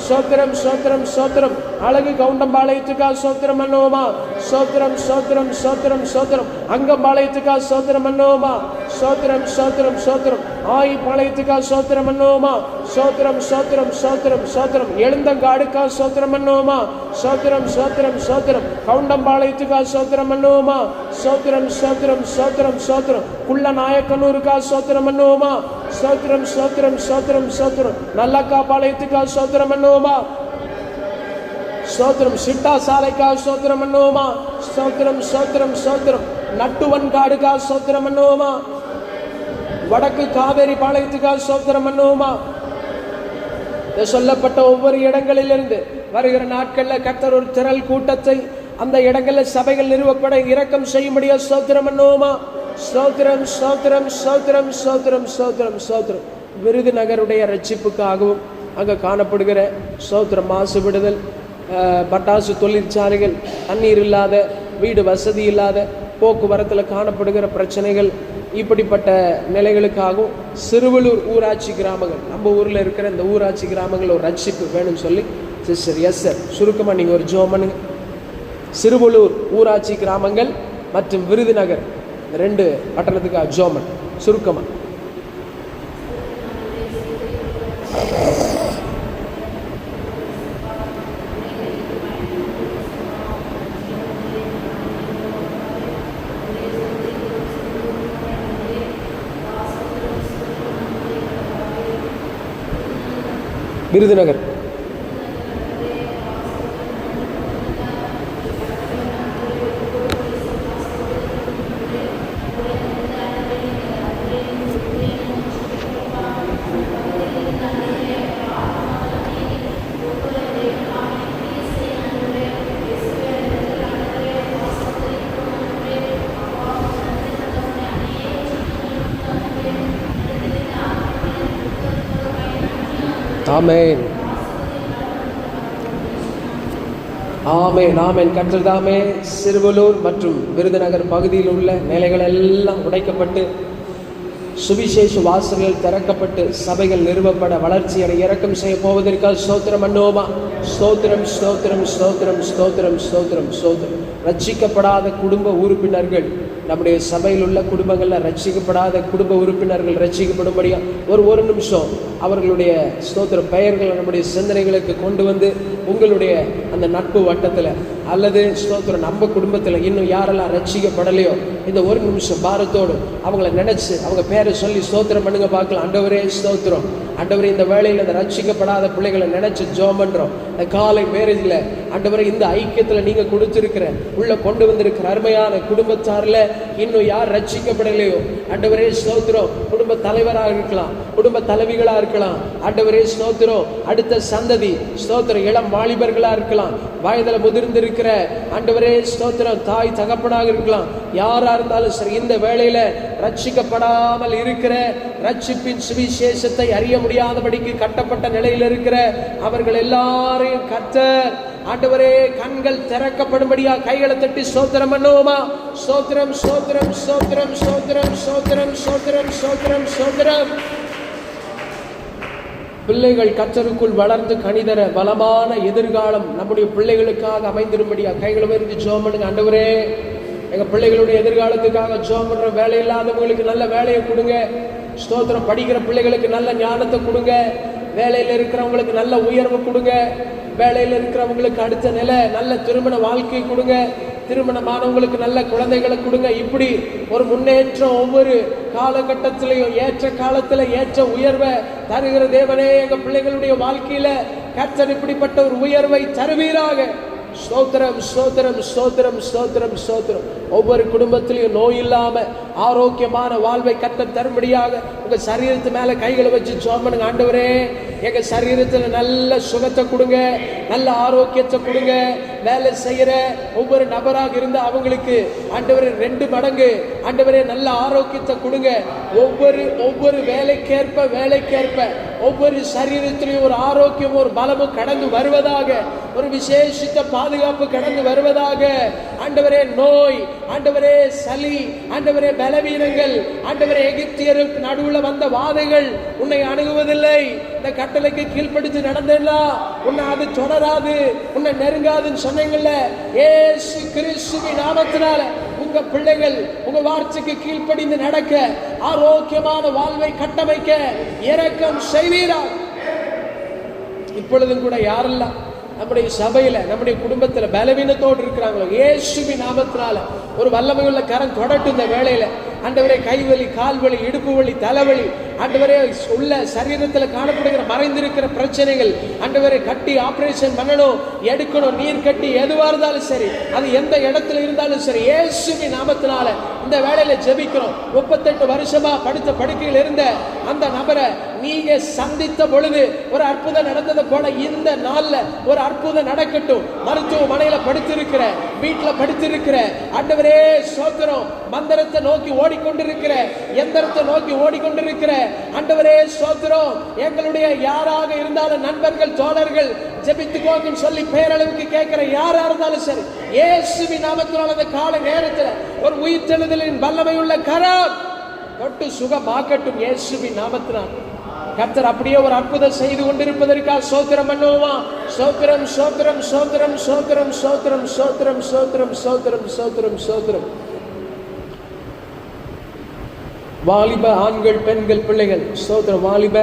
ஸ்தோத்திரம் ஸ்தோத்திரம் ஸ்தோத்திரம். அழகு கவுண்டம்பாளையத்துக்காக ஸ்தோத்திரம் பண்ணுவோமா? ஸ்தோத்திரம் ஸ்தோத்திரம் ஸ்தோத்திரம் ஸ்தோத்திரம். அங்கம்பாளையத்துக்காக ஸ்தோத்திரம் பண்ணுவோமா? ஸ்தோத்திரம் ஸ்தோத்திரம் ஸ்தோத்திரம். ஆயி பாளையத்துக்காக ஸ்தோத்திரம் பண்ணுவோமா? ஸ்தோத்திரம் ஸ்தோத்திரம் ஸ்தோத்திரம் ஸ்தோத்திரம். எழுந்தங்காடுக்காக ஸ்தோத்திரம் பண்ணுவோமா? ஸ்தோத்திரம் ஸ்தோத்திரம் ஸ்தோத்திரம். கவுண்டம்பாளையத்துக்காக ஸ்தோத்திரம் பண்ணுவோமா? ஸ்தோத்திரம் ஸ்தோத்திரம் ஸ்தோத்திரம் ஸ்தோத்திரம். குள்ள நாயக்கனூருக்காக ஸ்தோத்திரம் பண்ணுவோமா? ஸ்தோத்திரம் ஸ்தோத்திரம் ஸ்தோத்திரம் ஸ்தோத்திரம். நல்லக்கா பாளையத்துக்காக ஸ்தோத்திரம் பண்ணுவோமா? ஸ்தோத்திரம். சிட்டா சாலைக்காக ஸ்தோத்திரம் பண்ணுவோமா? ஸ்தோத்திரம் ஸ்தோத்திரம் ஸ்தோத்திரம். நட்டுவன் காடுக்காக ஸ்தோத்திரம் பண்ணுவோமா? வடக்கு காவேரி பாளையத்துக்காக ஸ்தோத்திரம் பண்ணுவோமா? சொல்லப்பட்ட ஒவ்வொரு இடங்களிலிருந்து வருகிற நாட்கள்ல கர்த்தர் ஒரு திரள் கூட்டத்தை அந்த இடங்களில் சபைகள் நிறுவப்பட இரக்கம் செய்யும்படியா ஸ்தோத்திரம் பண்ணுவோமா? ஸ்தோத்திரம் ஸ்தோத்திரம் ஸ்தோத்திரம் ஸ்தோத்திரம் ஸ்தோத்திரம் ஸ்தோத்திரம். விருதுநகருடைய ரட்சிப்புக்காகவும் அங்கே காணப்படுகிற ஸ்தோத்திரம் மாசுபடுதல், பட்டாசு தொழிற்சாலைகள், தண்ணீர் இல்லாத, வீடு வசதி இல்லாத, போக்குவரத்தில் காணப்படுகிற பிரச்சனைகள், இப்படிப்பட்ட நிலைகளுக்காகவும் சிறுவலூர் ஊராட்சி கிராமங்கள், நம்ம ஊரில் இருக்கிற இந்த ஊராட்சி கிராமங்கள் ஒரு ரட்சிப்பு வேணும்னு சொல்லி சிஸ்டர் எஸ் சார் சுருக்கமாக நீங்கள் ஒரு ஜெபம் பண்ணுங்க. சிறுவலூர் ஊராட்சி கிராமங்கள் மற்றும் விருதுநகர் 2 பட்டணத்துக்காக ஜெபம் சுருக்கமாக. விருதுநகர் ஆமென் ஆமென் ஆமென். கர்த்தர்தாமே சிறுவலூர் மற்றும் விருதுநகர் பகுதியில் உள்ள நிலைகள் எல்லாம் உடைக்கப்பட்டு சுவிசேஷ வாசல்கள் திறக்கப்பட்டு சபைகள் நிறுவப்பட வளர்ச்சி அடைய இறக்கம் செய்ய போவதற்காக ஸ்தோத்திரம் பண்ணோமா. ஸ்தோத்திரம் ஸ்தோத்திரம் ஸ்தோத்திரம் ஸ்தோத்திரம் ஸ்தோத்திரம் ஸ்தோத்திரம். ரட்சிக்கப்படாத குடும்ப உறுப்பினர்கள், நம்முடைய சபையில் உள்ள குடும்பங்களில் ரட்சிக்கப்படாத குடும்ப உறுப்பினர்கள் ரட்சிக்கப்படும்படியா ஒரு நிமிஷம் அவர்களுடைய ஸ்தோத்திர பெயர்களை நம்முடைய சிந்தனைகளுக்கு கொண்டு வந்து உங்களுடைய அந்த நட்பு வட்டத்தில் அல்லது ஸ்தோத்திரம் நம்ம குடும்பத்தில் இன்னும் யாரெல்லாம் ரட்சிக்கப்படலையோ இந்த ஒரு நிமிஷம் பாரத்தோடு அவங்கள நினைச்சு அவங்க பேரை சொல்லி ஸ்தோத்திரம் பண்ணுங்க பார்க்கலாம். ஆண்டவரே ஸ்தோத்திரம். ஆண்டவரே, இந்த வேளையில் இந்த ரட்சிக்கப்படாத பிள்ளைகளை நினைச்சு ஜெபம் பண்றோம். இந்த காலை மேரேஜில் ஆண்டவரே, இந்த ஐக்கியத்தில் நீங்க கொடுத்திருக்கிற உள்ள கொண்டு வந்திருக்கிற அருமையான குடும்பத்தாரில் இன்னும் யார் ரட்சிக்கப்படலையோ ஆண்டவரே ஸ்தோத்திரம். குடும்ப தலைவராக இருக்கலாம், குடும்ப தலைவிகளாக இருக்கலாம். ஆண்டவரே ஸ்தோத்திரம். அடுத்த சந்ததி ஸ்தோத்திரம், இளம் வாலிபர்களா இருக்கலாம், வயதில் முதிர்ந்திருக்கிற ஆண்டவரே ஸ்தோத்திரம் தாய் தகப்பனாக இருக்கலாம். யாரா இருந்தாலும் சரி, இந்த வேளையில ரட்சிக்கப்படாமல் இருக்கிற, ரட்சிப்பின் சுவிசேஷத்தை அறிய முடியாதபடிக்கு கட்டப்பட்ட நிலையில் இருக்கிற அவர்கள் எல்லாரையும் கர்த்தர் ஆண்டவரே கண்கள் திறக்கப்படும்படியா கைகளை தட்டி ஸ்தோத்திரம் பண்ணுவோமா. ஸ்தோத்திரம் ஸ்தோத்திரம் ஸ்தோத்திரம் ஸ்தோத்திரம் ஸ்தோத்திரம் ஸ்தோத்திரம் ஸ்தோத்திரம் ஸ்தோத்திரம். பிள்ளைகள் கர்த்தருக்குள் வளர்ந்து கனிதர பலமான எதிர்காலம் நம்முடைய பிள்ளைகளுக்காக அமைந்திரும்படியா கைகளை உயர்த்தி ஜெபம் பண்ணுங்க. ஆண்டவரே, எங்க பிள்ளைகளுடைய எதிர்காலத்துக்காக ஜெபம் பண்ற, வேலை இல்லாதவங்களுக்கு நல்ல வேலையை கொடுங்க. ஸ்தோத்திரம். படிக்கிற பிள்ளைகளுக்கு நல்ல ஞானத்தை கொடுங்க. வேலையில் இருக்கிறவங்களுக்கு நல்ல உயர்வு கொடுங்க. வேலையில் இருக்கிறவங்களுக்கு அடுத்த நிலை நல்ல திருமண வாழ்க்கை கொடுங்க. திருமணமானவங்களுக்கு நல்ல குழந்தைகளை கொடுங்க. இப்படி ஒரு முன்னேற்றம் ஒவ்வொரு காலகட்டத்திலையும் ஏற்ற காலத்தில் ஏற்ற உயர்வை தருகிற தேவனே, எங்க பிள்ளைகளுடைய வாழ்க்கையில கர்த்தர் இப்படிப்பட்ட ஒரு உயர்வை தருவீராக. ஸ்தோத்திரம் ஸ்தோத்திரம் ஸ்தோத்திரம் ஸ்தோத்திரம் ஸ்தோத்திரம். ஒவ்வொரு குடும்பத்திலையும் நோய் இல்லாம ஆரோக்கியமான வாழ்வை கர்த்தர் தரும்படியாக உங்க சரீரத்து மேல கைகளை வச்சு ஜெபம் பண்ணுங்க. ஆண்டவரே, எங்க சரீரத்துல நல்ல சுகத்தை கொடுங்க, நல்ல ஆரோக்கியத்தை கொடுங்க. வேலை செய்யற ஒவ்வொரு நபராக இருந்து அவங்களுக்கு ஆண்டவரே 2 மடங்கு ஆண்டவரே நல்ல ஆரோக்கியத்தை கொடுங்க. ஒவ்வொரு வேலைக்கேற்ப ஒவ்வொரு சரீரத்திலையும் ஒரு ஆரோக்கியம், ஒரு பலமும் கடந்து வருவதாக, ஒரு விசேஷித்த பாதுகாப்பு கடந்து வருவதாக. ஆண்டவரே, நோய், ஆண்டவரே சளி, ஆண்டவரே பலவீனங்கள், ஆண்டவரே எகிப்தியருக்கு நடுவில் வந்த வாதைகள் உன்னை அணுகுவதில்லை. இந்த கட்டளைக்கு கீழ்ப்படுத்தி நடந்தா உன்னை அது தொடராது, உன்னை நெருங்காதுன்னு சொன்னீங்கல்ல. இயேசு கிறிஸ்துவின் நாமத்தினால உங்க பிள்ளைகள் உங்க வார்த்தைக்கு கீழ்ப்படிந்து நடக்க, ஆரோக்கியமான வாழ்வை கட்டமைக்க இரக்கம் செய்வீரா. இப்பொழுதும் கூட யாரெல்லாம் நம்முடைய சபையில நம்முடைய குடும்பத்துல பலவீனத்தோடு இருக்கிறாங்களோ, இயேசுவின் நாமத்தினால ஒரு வல்லமையுள்ள கரம் தொடட்டும். இந்த வேளையில ஆண்டவரே, கைவலி, கால்வலி, இடுப்பு வலி, தலைவலி, ஆண்டவரே உள்ள சரீரத்தில் காணப்படுகிற மறைந்திருக்கிற பிரச்சனைகள் ஆண்டவரே கட்டி ஆபரேஷன் பண்ணணும், எடுக்கணும், நீர் கட்டி எதுவா இருந்தாலும் சரி, அது எந்த இடத்துல இருந்தாலும் சரி, இயேசுவின் நாமத்தினால இந்த வேளையில ஜெபிக்கிறோம். 38 வருஷமா படுத்த படுக்கையில் இருந்த அந்த நபரை நீங்க சந்தித்த பொழுது ஒரு அற்புதம் நடந்தது போல இந்த நாள்ல ஒரு அற்புதம் நடக்கட்டும். மருத்துவமனையில படுத்திருக்கிற, வீட்டுல படுத்திருக்கிற ஆண்டவரே ஸ்தோத்திரம். மந்திரத்தை நோக்கி ஓடிக்கொண்டிருக்கிற, எந்திரத்தை நோக்கி ஓடிக்கொண்டிருக்கிற ஆண்டவரே ஸ்தோத்திரம். எங்களுடைய யாராக இருந்தாலும் நண்பர்கள், தோழர்கள் ஜெபித்துக்கோங்கன்னு சொல்லி பேரளவுக்கு கேட்கிற யாரா இருந்தாலும் சரி, இயேசுவின் நாமத்தினால் அந்த காலை நேரத்தில் ஒரு உயிர்த்தெழுதலின் வல்லமை உள்ள கரம் தொட்டு சுகமாக்கட்டும். இயேசுவின் நாமத்தினால் கர்த்தர் அப்படியே ஒரு அற்புதம் செய்து கொண்டிருப்பதற்காக ஸ்தோத்திரம் பண்ணுவோமா. ஸ்தோத்திரம் ஸ்தோத்திரம் ஸ்தோத்திரம் ஸ்தோத்திரம் ஸ்தோத்திரம் ஸ்தோத்திரம் ஸ்தோத்திரம் ஸ்தோத்திரம் ஸ்தோத்திரம் ஸ்தோத்திரம். வாலிப ஆண்கள், பெண்கள், பிள்ளைகள் ஸ்தோத்திரம். வாலிப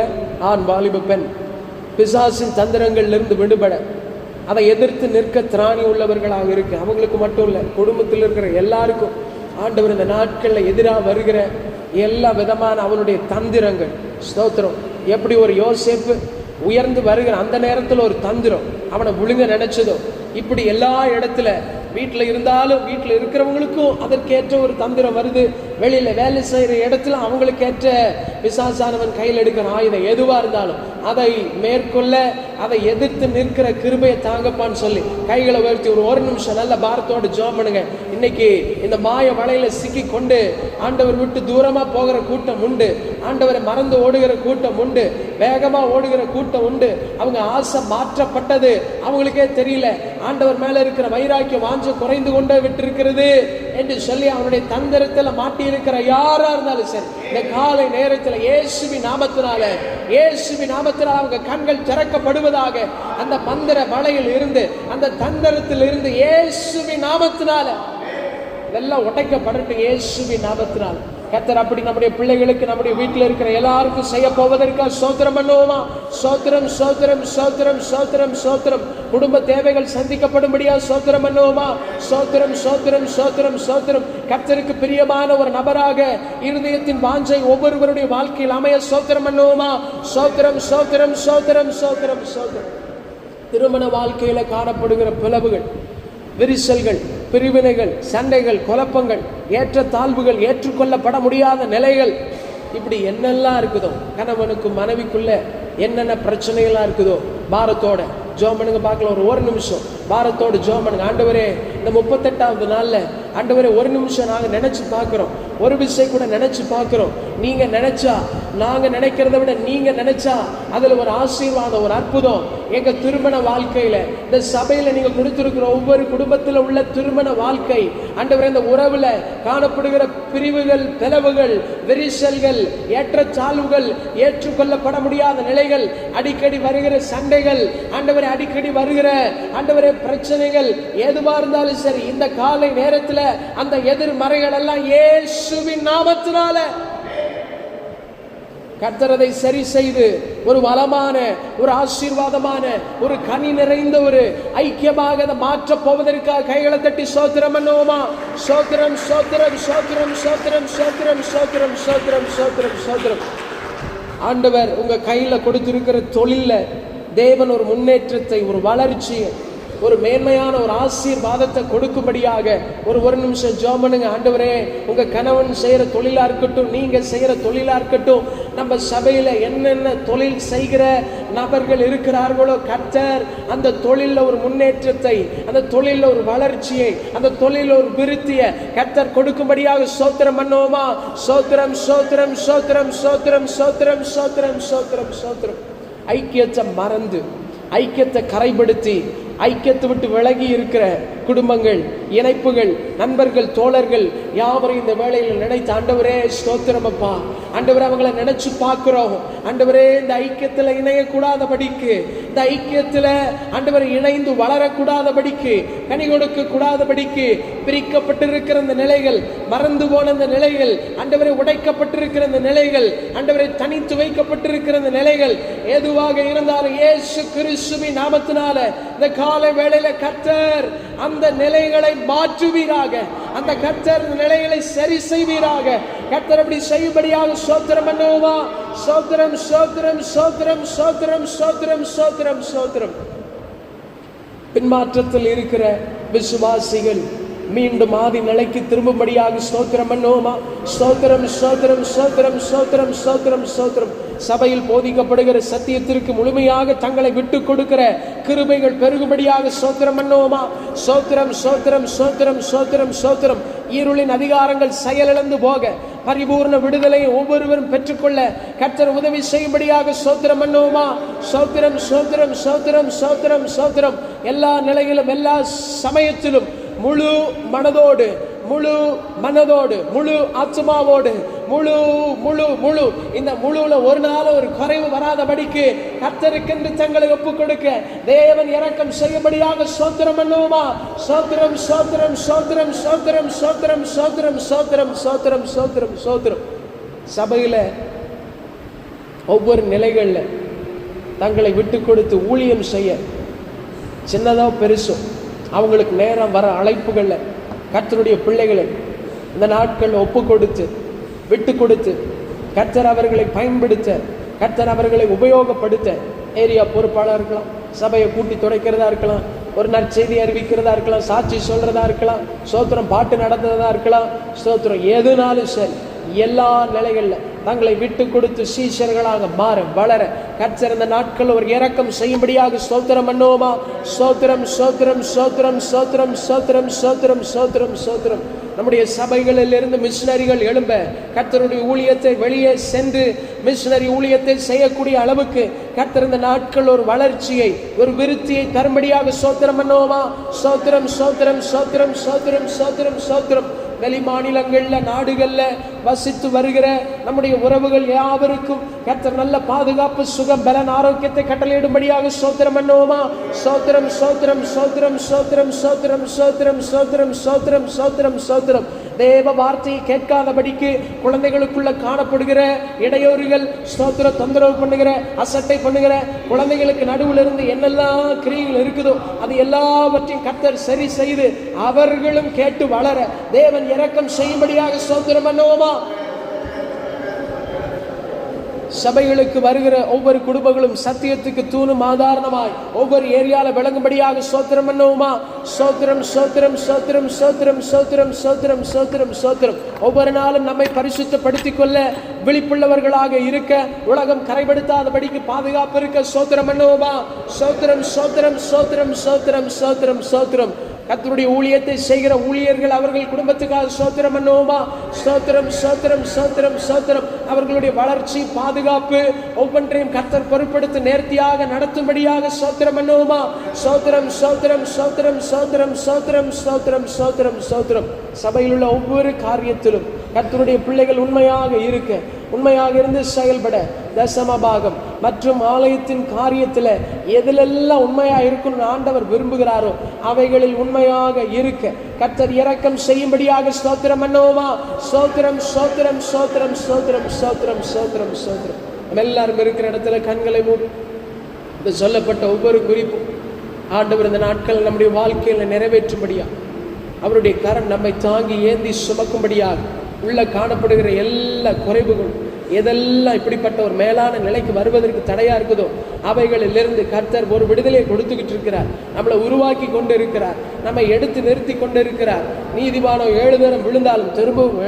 ஆண், வாலிப பெண் பிசாசின் தந்திரங்களிலிருந்து விடுபட, அதை எதிர்த்து நிற்க திராணி உள்ளவர்களாக இருக்கு. அவங்களுக்கு மட்டும் இல்லை, குடும்பத்தில் இருக்கிற எல்லாருக்கும் ஆண்டவர் இந்த நாட்களில் எதிராக வருகிற எல்லா விதமான அவனுடைய தந்திரங்கள் ஸ்தோத்திரம். எப்படி ஒரு யோசேப்பு உயர்ந்து வருகிற அந்த நேரத்தில் ஒரு தந்திரம் அவனை விழுங்க நினைச்சதோ, இப்படி எல்லா இடத்துல வீட்டில் இருந்தாலும் வீட்டில் இருக்கிறவங்களுக்கும் அதற்கேற்ற ஒரு தந்திரம் வருது. வெளியில் வேலை செய்கிற இடத்துல அவங்களுக்கு ஏற்ற பிசாசானவன் கையில் எடுக்கிற ஆயுதம் எதுவாக இருந்தாலும் அதை மேற்கொள்ள, அதை எதிர்த்து நிற்கிற கிருபையை தாங்கப்பான்னு சொல்லி கைகளை உயர்த்தி ஒரு நிமிஷம் நல்ல பாரத்தோடு ஜெபம் பண்ணுங்க. இன்னைக்கு இந்த மாய வலையில சிக்கி கொண்டு ஆண்டவர் விட்டு தூரமா போகிற கூட்டம் உண்டு, ஆண்டவரை மறந்து ஓடுகிற கூட்டம் உண்டு, வேகமா ஓடுகிற கூட்டம் உண்டு. அவங்க ஆசை மாற்றப்பட்டது அவங்களுக்கே தெரியல. ஆண்டவர் மேல இருக்கிற வைராக்கியம் வாஞ்ச குறைந்து கொண்டே விட்டு இருக்கிறது என்று சொல்லி அவனுடைய தந்திரத்தில் மாட்டி இருக்கிற யாரா இருந்தாலும் சரி, இந்த காலை நேரத்தில் இயேசுவின் நாமத்தினால, இயேசுவின் நாமத்தினால் அவங்க கண்கள் திறக்கப்படுவதாக. அந்த மந்திர வலையில் இருந்து, அந்த தந்திரத்தில் இருந்து இயேசுவின் நாமத்தினால இதெல்லாம் உடைக்கப்படட்டும் இயேசுவின் நாமத்தினால். கர்த்தர் அப்படி நம்முடைய பிள்ளைகளுக்கு, நம்முடைய வீட்டில் இருக்கிற எல்லாருக்கும் செய்ய போவதற்காக ஸ்தோத்திரம் பண்ணுவோமா? ஸ்தோத்திரம், ஸ்தோத்திரம், ஸ்தோத்திரம், ஸ்தோத்திரம், ஸ்தோத்திரம். குடும்ப தேவைகள் சந்திக்கப்படும்படியா ஸ்தோத்திரம் பண்ணுவோமா? ஸ்தோத்திரம், ஸ்தோத்திரம், ஸ்தோத்திரம், ஸ்தோத்திரம். கர்த்தருக்கு பிரியமான ஒரு நபராக இருதயத்தின் வாஞ்சை ஒவ்வொருவருடைய வாழ்க்கையில் அமைய ஸ்தோத்திரம் பண்ணுவோமா? ஸ்தோத்திரம், ஸ்தோத்திரம், ஸ்தோத்திரம், ஸ்தோத்திரம், ஸ்தோத்திரம். திருமண வாழ்க்கையில காணப்படுகிற பிளவுகள், விரிசல்கள், பிரிவினைகள், சண்டைகள், குழப்பங்கள், ஏற்ற தாழ்வுகள், ஏற்றுக்கொள்ளப்பட முடியாத நிலைகள், இப்படி என்னெல்லாம் இருக்குதோ, கணவனுக்கும் மனைவிக்குள்ள என்னென்ன பிரச்சனைகள்லாம் இருக்குதோ, பாரத்தோட ஜெபம் பண்ணுங்க பார்க்கலாம். ஒரு நிமிஷம் பாரத்தோடு ஜெபம் பண்ணுங்க. ஆண்டவரே, இந்த 38வது நாள்ல ஆண்டவரே ஒரு நிமிஷம் நாங்க நினைச்சு பார்க்கிறோம், ஒரு விஷயம் கூட நினைச்சு பார்க்கிறோம். நீங்க நினைச்சா, நாங்க நினைக்கிறத விட நீங்க நினைச்சா அதுல ஒரு ஆசீர்வாதம், ஒரு அற்புதம் எங்க திருமண வாழ்க்கையில, இந்த சபையில நீங்க கொடுத்திருக்கிற ஒவ்வொரு குடும்பத்தில் உள்ள திருமண வாழ்க்கை ஆண்டவரே, இந்த உறவுல காணப்படுகிற பிரிவுகள், பிளவுகள், விரிசல்கள், ஏற்றத்தாழ்வுகள், ஏற்றுக்கொள்ளப்பட முடியாத நிலைகள், அடிக்கடி வருகிற சண்டைகள், ஆண்டவரே அடிக்கடி வருகிற ஆண்டவரே பிரச்சனைகள் எதுவா இருந்தாலும் சரி, இந்த காலை நேரத்தில் அந்த எதிர்மறைகள் எல்லாம் இயேசுவின் நாமத்தினால கர்த்தரதை சரி செய்து ஒரு வளமான, ஒரு ஆசீர்வாதமான, ஒரு கனி நிறைந்த ஒரு ஐக்கியமாக அதை மாற்ற போவதற்காக கைகளை தட்டி ஸ்தோத்திரம் பண்ணுவோமா? ஸ்தோத்திரம், ஸ்தோத்திரம், ஸ்தோத்திரம், ஸ்தோத்திரம், ஸ்தோத்திரம், ஸ்தோத்திரம், ஸ்தோத்திரம், ஸ்தோத்திரம், ஸ்தோத்திரம். ஆண்டவர் உங்க கையில கொடுத்திருக்கிற தொழில தேவன் ஒரு முன்னேற்றத்தை, ஒரு வளர்ச்சியை, ஒரு மேன்மையான ஒரு ஆசீர்வாதத்தை கொடுக்கும்படியாக ஒரு நிமிஷம் ஜெபம் பண்ணுங்க. ஆண்டவரே, உங்க கணவன் செய்யற தொழிலா இருக்கட்டும், நீங்க செய்யற தொழிலா இருக்கட்டும், நம்ம சபையில என்னென்ன தொழில் செய்கிற நபர்கள் இருக்கிறார்களோ, கர்த்தர் அந்த தொழில ஒரு முன்னேற்றத்தை, அந்த தொழில ஒரு வளர்ச்சியை, அந்த தொழில ஒரு விருத்தியை கர்த்தர் கொடுக்கும்படியாக ஸ்தோத்திரம் பண்ணுவோமா? ஸ்தோத்திரம், ஸ்தோத்திரம், ஸ்தோத்திரம், ஸ்தோத்திரம், ஸ்தோத்திரம், ஸ்தோத்திரம், ஸ்தோத்திரம், ஸ்தோத்திரம். ஐக்கியத்தை மறந்து, ஐக்கியத்தை கரைப்படுத்தி, ஐக்கியத்தை விட்டு விலகி இருக்கிற குடும்பங்கள், இணைப்புகள், நண்பர்கள், தோழர்கள் யாவரையும் இந்த வேளையில் நினைத்து, ஆண்டவரே ஸ்தோத்திரம் அப்பா, ஆண்டவரே அவங்களை நினைச்சு பார்க்கிறோம். ஆண்டவரே, இந்த ஐக்கியத்தில் இணையக்கூடாதபடிக்கு, இந்த ஐக்கியத்தில் ஆண்டவரை இணைந்து வளரக்கூடாதபடிக்கு, கனி கொடுக்க கூடாதபடிக்கு பிரிக்கப்பட்டிருக்கிற இந்த நிலைகள், மறந்து போன இந்த நிலைகள், ஆண்டவரை உடைக்கப்பட்டிருக்கிற இந்த நிலைகள், ஆண்டவரை தனித்து வைக்கப்பட்டிருக்கிற இந்த நிலைகள் எதுவாக இருந்தாலும் இயேசு கிறிஸ்துவின் நாமத்தினால இந்த காலை வேளையில கர்த்தர் அந்த நிலைகளை மாற்றுவீராக, அந்த கர்த்தர் நிலைகளை சரி செய்வீராக. கர்த்தர் அப்படி செய்யும்படியாக ஸ்தோத்திரம் பண்ணுவோமா? ஸ்தோத்திரம், ஸ்தோத்திரம், ஸ்தோத்திரம், ஸ்தோத்திரம், ஸ்தோத்திரம், ஸ்தோத்திரம், ஸ்தோத்திரம். பின்மாற்றத்தில் இருக்கிற விசுவாசிகள் மீண்டும் ஆதி நிலைக்கு திரும்பும்படியாக ஸ்தோத்திரம் பண்ணுவோமா? ஸ்தோத்திரம், ஸ்தோத்திரம், ஸ்தோத்திரம், ஸ்தோத்திரம், ஸ்தோத்திரம், ஸ்தோத்திரம். சபையில் போதிக்கப்படுகிற சத்தியத்திற்கு முழுமையாக தங்களை விட்டு கொடுக்கிற கிருபைகள் பெருகும்படியாக ஸ்தோத்திரம் பண்ணுவோமா? ஸ்தோத்திரம், ஸ்தோத்திரம், ஸ்தோத்திரம், ஸ்தோத்திரம், ஸ்தோத்திரம். இருளின் அதிகாரங்கள் செயலிழந்து போக, பரிபூர்ண விடுதலை ஒவ்வொருவரும் பெற்றுக்கொள்ள கர்த்தர் உதவி செய்யும்படியாக ஸ்தோத்திரம் பண்ணுவோமா? ஸ்தோத்திரம், ஸ்தோத்திரம், ஸ்தோத்திரம், ஸ்தோத்திரம், ஸ்தோத்திரம். எல்லா நிலையிலும், எல்லா சமயத்திலும் முழு மனதோடு, முழு மனதோடு, முழு ஆத்மாவோடு, முழு முழு முழு இந்த முழுல ஒரு நாள் ஒரு குறைவு வராதபடிக்கு கர்த்தருக்கென்று தங்களை ஒப்புக் கொடுக்க தேவன் இரக்கம் செய்யும்படியாக ஸ்தோத்திரம் பண்ணுவோமா? ஸ்தோத்திரம், ஸ்தோத்திரம், ஸ்தோத்திரம், ஸ்தோத்திரம், ஸ்தோத்திரம், ஸ்தோத்திரம், ஸ்தோத்திரம், ஸ்தோத்திரம், ஸ்தோத்திரம், ஸ்தோத்திரம். சபையில ஒவ்வொரு நிலைகள்ல தங்களை விட்டு கொடுத்து ஊழியம் செய்ய, சின்னதோ பெருசோ அவங்களுக்கு நேரம் வர அழைப்புகள்ல கர்த்தருடைய பிள்ளைகளை இந்த நாட்கள் ஒப்பு கொடுத்து, விட்டு கொடுத்து, கர்த்தர் அவர்களை பயன்படுத்த, கர்த்தர் அவர்களை உபயோகப்படுத்த, ஏரியா பொறுப்பாளர் இருக்கலாம், சபையை கூட்டி துடைக்கிறதா இருக்கலாம், ஒரு நற்செய்தி அறிவிக்கிறதா இருக்கலாம், சாட்சி சொல்றதா இருக்கலாம், ஸ்தோத்திரம் பாட்டு நடந்ததா இருக்கலாம், ஸ்தோத்திரம் எதுனாலும் சரி, எல்லா நிலைகள்ல தங்களை விட்டு கொடுத்து சீஷர்களாக மாற, வளர கர்த்தர் இந்த நாட்கள் ஒரு இரக்கம் செய்யும்படியாக ஸ்தோத்திரம் பண்ணுவோமா? ஸ்தோத்திரம், ஸ்தோத்திரம், ஸ்தோத்திரம், ஸ்தோத்திரம், ஸ்தோத்திரம், ஸ்தோத்திரம், ஸ்தோத்திரம், ஸ்தோத்திரம். நம்முடைய சபைகளில் இருந்து மிஷனரிகள் எழும்ப, கர்த்தருடைய ஊழியத்தை வெளியே சென்று மிஷனரி ஊழியத்தை செய்யக்கூடிய அளவுக்கு கர்த்தர் இந்த நாட்கள் ஒரு வளர்ச்சியை, ஒரு விருத்தியை தரும்படியாக ஸ்தோத்திரம் பண்ணுவோமா? ஸ்தோத்திரம், ஸ்தோத்திரம், ஸ்தோத்திரம், ஸ்தோத்திரம், ஸ்தோத்திரம், ஸ்தோத்திரம். வெளி மாநிலங்கள்ல நாடுகள்ல வசித்து வருகிற நம்முடைய உறவுகள் யாவருக்கும் கர்த்தர் நல்ல பாதுகாப்பு, சுகம், பலன், ஆரோக்கியத்தை கட்டளையிடும்படியாக ஸ்தோத்திரம் பண்ணுவோமா? ஸ்தோத்திரம் ஸ்தோத்திரம் ஸ்தோத்திரம் ஸ்தோத்திரம் ஸ்தோத்திரம் ஸ்தோத்திரம் ஸ்தோத்திரம் ஸ்தோத்திரம் ஸ்தோத்திரம் ஸ்தோத்திரம். தேவ வார்த்தையை கேட்காதபடிக்கு குழந்தைகளுக்குள்ள காணப்படுகிற இடையூறுகள், ஸ்தோத்திர தொந்தரவு பண்ணுகிற, அசட்டை பண்ணுகிற குழந்தைகளுக்கு நடுவில் இருந்து என்னெல்லாம் கிரியைகள் இருக்குதோ அது எல்லாவற்றையும் கர்த்தர் சரி செய்து அவர்களும் கேட்டு வளர தேவன் இரக்கம் செய்யும்படியாக ஸ்தோத்திரம் பண்ணுவோமா? சபைகளுக்கு வருகிற ஒவ்வொரு குடும்பங்களும் சத்தியத்துக்கு தூணும் ஆதாரணமாய் ஒவ்வொரு ஏரியால விளங்கும்படியாக ஸ்தோத்திரம் பண்ணுவோமா? ஸ்தோத்திரம் ஸ்தோத்திரம் ஸ்தோத்திரம் ஸ்தோத்திரம் ஸ்தோத்திரம் ஸ்தோத்திரம் ஸ்தோத்திரம் ஸ்தோத்திரம். ஒவ்வொரு நாளும் நம்மை பரிசுத்தப்படுத்திக் கொள்ள விழிப்புள்ளவர்களாக இருக்க, உலகம் கரைபடுத்தாதபடிக்கு பாதுகாப்பு இருக்க ஸ்தோத்திரம் பண்ணுவோமா? ஸ்தோத்திரம் ஸ்தோத்திரம் ஸ்தோத்திரம் ஸ்தோத்திரம் ஸ்தோத்திரம் ஸ்தோத்திரம். கர்த்தருடைய ஊழியத்தை செய்கிற ஊழியர்கள் அவர்கள் குடும்பத்துக்காக ஸ்தோத்திரம் பண்ணுவோமா? ஸ்தோத்திரம் ஸ்தோத்திரம் ஸ்தோத்திரம் ஸ்தோத்திரம். அவர்களுடைய வளர்ச்சி, பாதுகாப்பு ஒவ்வொன்றையும் கர்த்தர் பொறுப்படுத்தி நேர்த்தியாக நடத்தும்படியாக ஸ்தோத்திரம் பண்ணுவோமா? ஸ்தோத்திரம் ஸ்தோத்திரம் ஸ்தோத்திரம் ஸ்தோத்திரம் ஸ்தோத்திரம் ஸ்தோத்திரம் ஸ்தோத்திரம் ஸ்தோத்திரம். சபையில் உள்ள ஒவ்வொரு காரியத்திலும் கர்த்தருடைய பிள்ளைகள் உண்மையாக இருக்க, உண்மையாக இருந்து செயல்பட, தசம பாகம் மற்றும் ஆலயத்தின் காரியத்தில் எதிலெல்லாம் உண்மையாக இருக்கணும்னு ஆண்டவர் விரும்புகிறாரோ அவைகளில் உண்மையாக இருக்க கர்த்தர் இரக்கம் செய்யும்படியாக ஸ்தோத்திரம் பண்ணுவோமா? ஸ்தோத்திரம் ஸ்தோத்திரம் ஸ்தோத்திரம் ஸ்தோத்திரம் ஸ்தோத்திரம் ஸ்தோத்திரம் ஸ்தோத்திரம். நம்ம எல்லாரும் இருக்கிற இடத்துல கண்களை மூடி இந்த சொல்லப்பட்ட ஒவ்வொரு குறிப்பும் ஆண்டவர் இந்த நாட்கள் நம்முடைய வாழ்க்கையில் நிறைவேற்றும்படியா, அவருடைய கரம் நம்மை தாங்கி ஏந்தி சுமக்கும்படியாக உள்ள காணப்படுகிற எல்லா குறைவுகளும் எதெல்லாம் இப்படிப்பட்ட ஒரு மேலான நிலைக்கு வருவதற்கு தடையா இருக்குதோ அவைகளிலிருந்து கர்த்தர் ஒரு விடுதலையை கொடுத்துக்கிட்டு இருக்கிறார். நம்மளை உருவாக்கி கொண்டு இருக்கிறார், நம்மை எடுத்து நிறுத்தி கொண்டு இருக்கிறார். நீதிமானோ 7 தரம் விழுந்தாலும் திரும்பவும்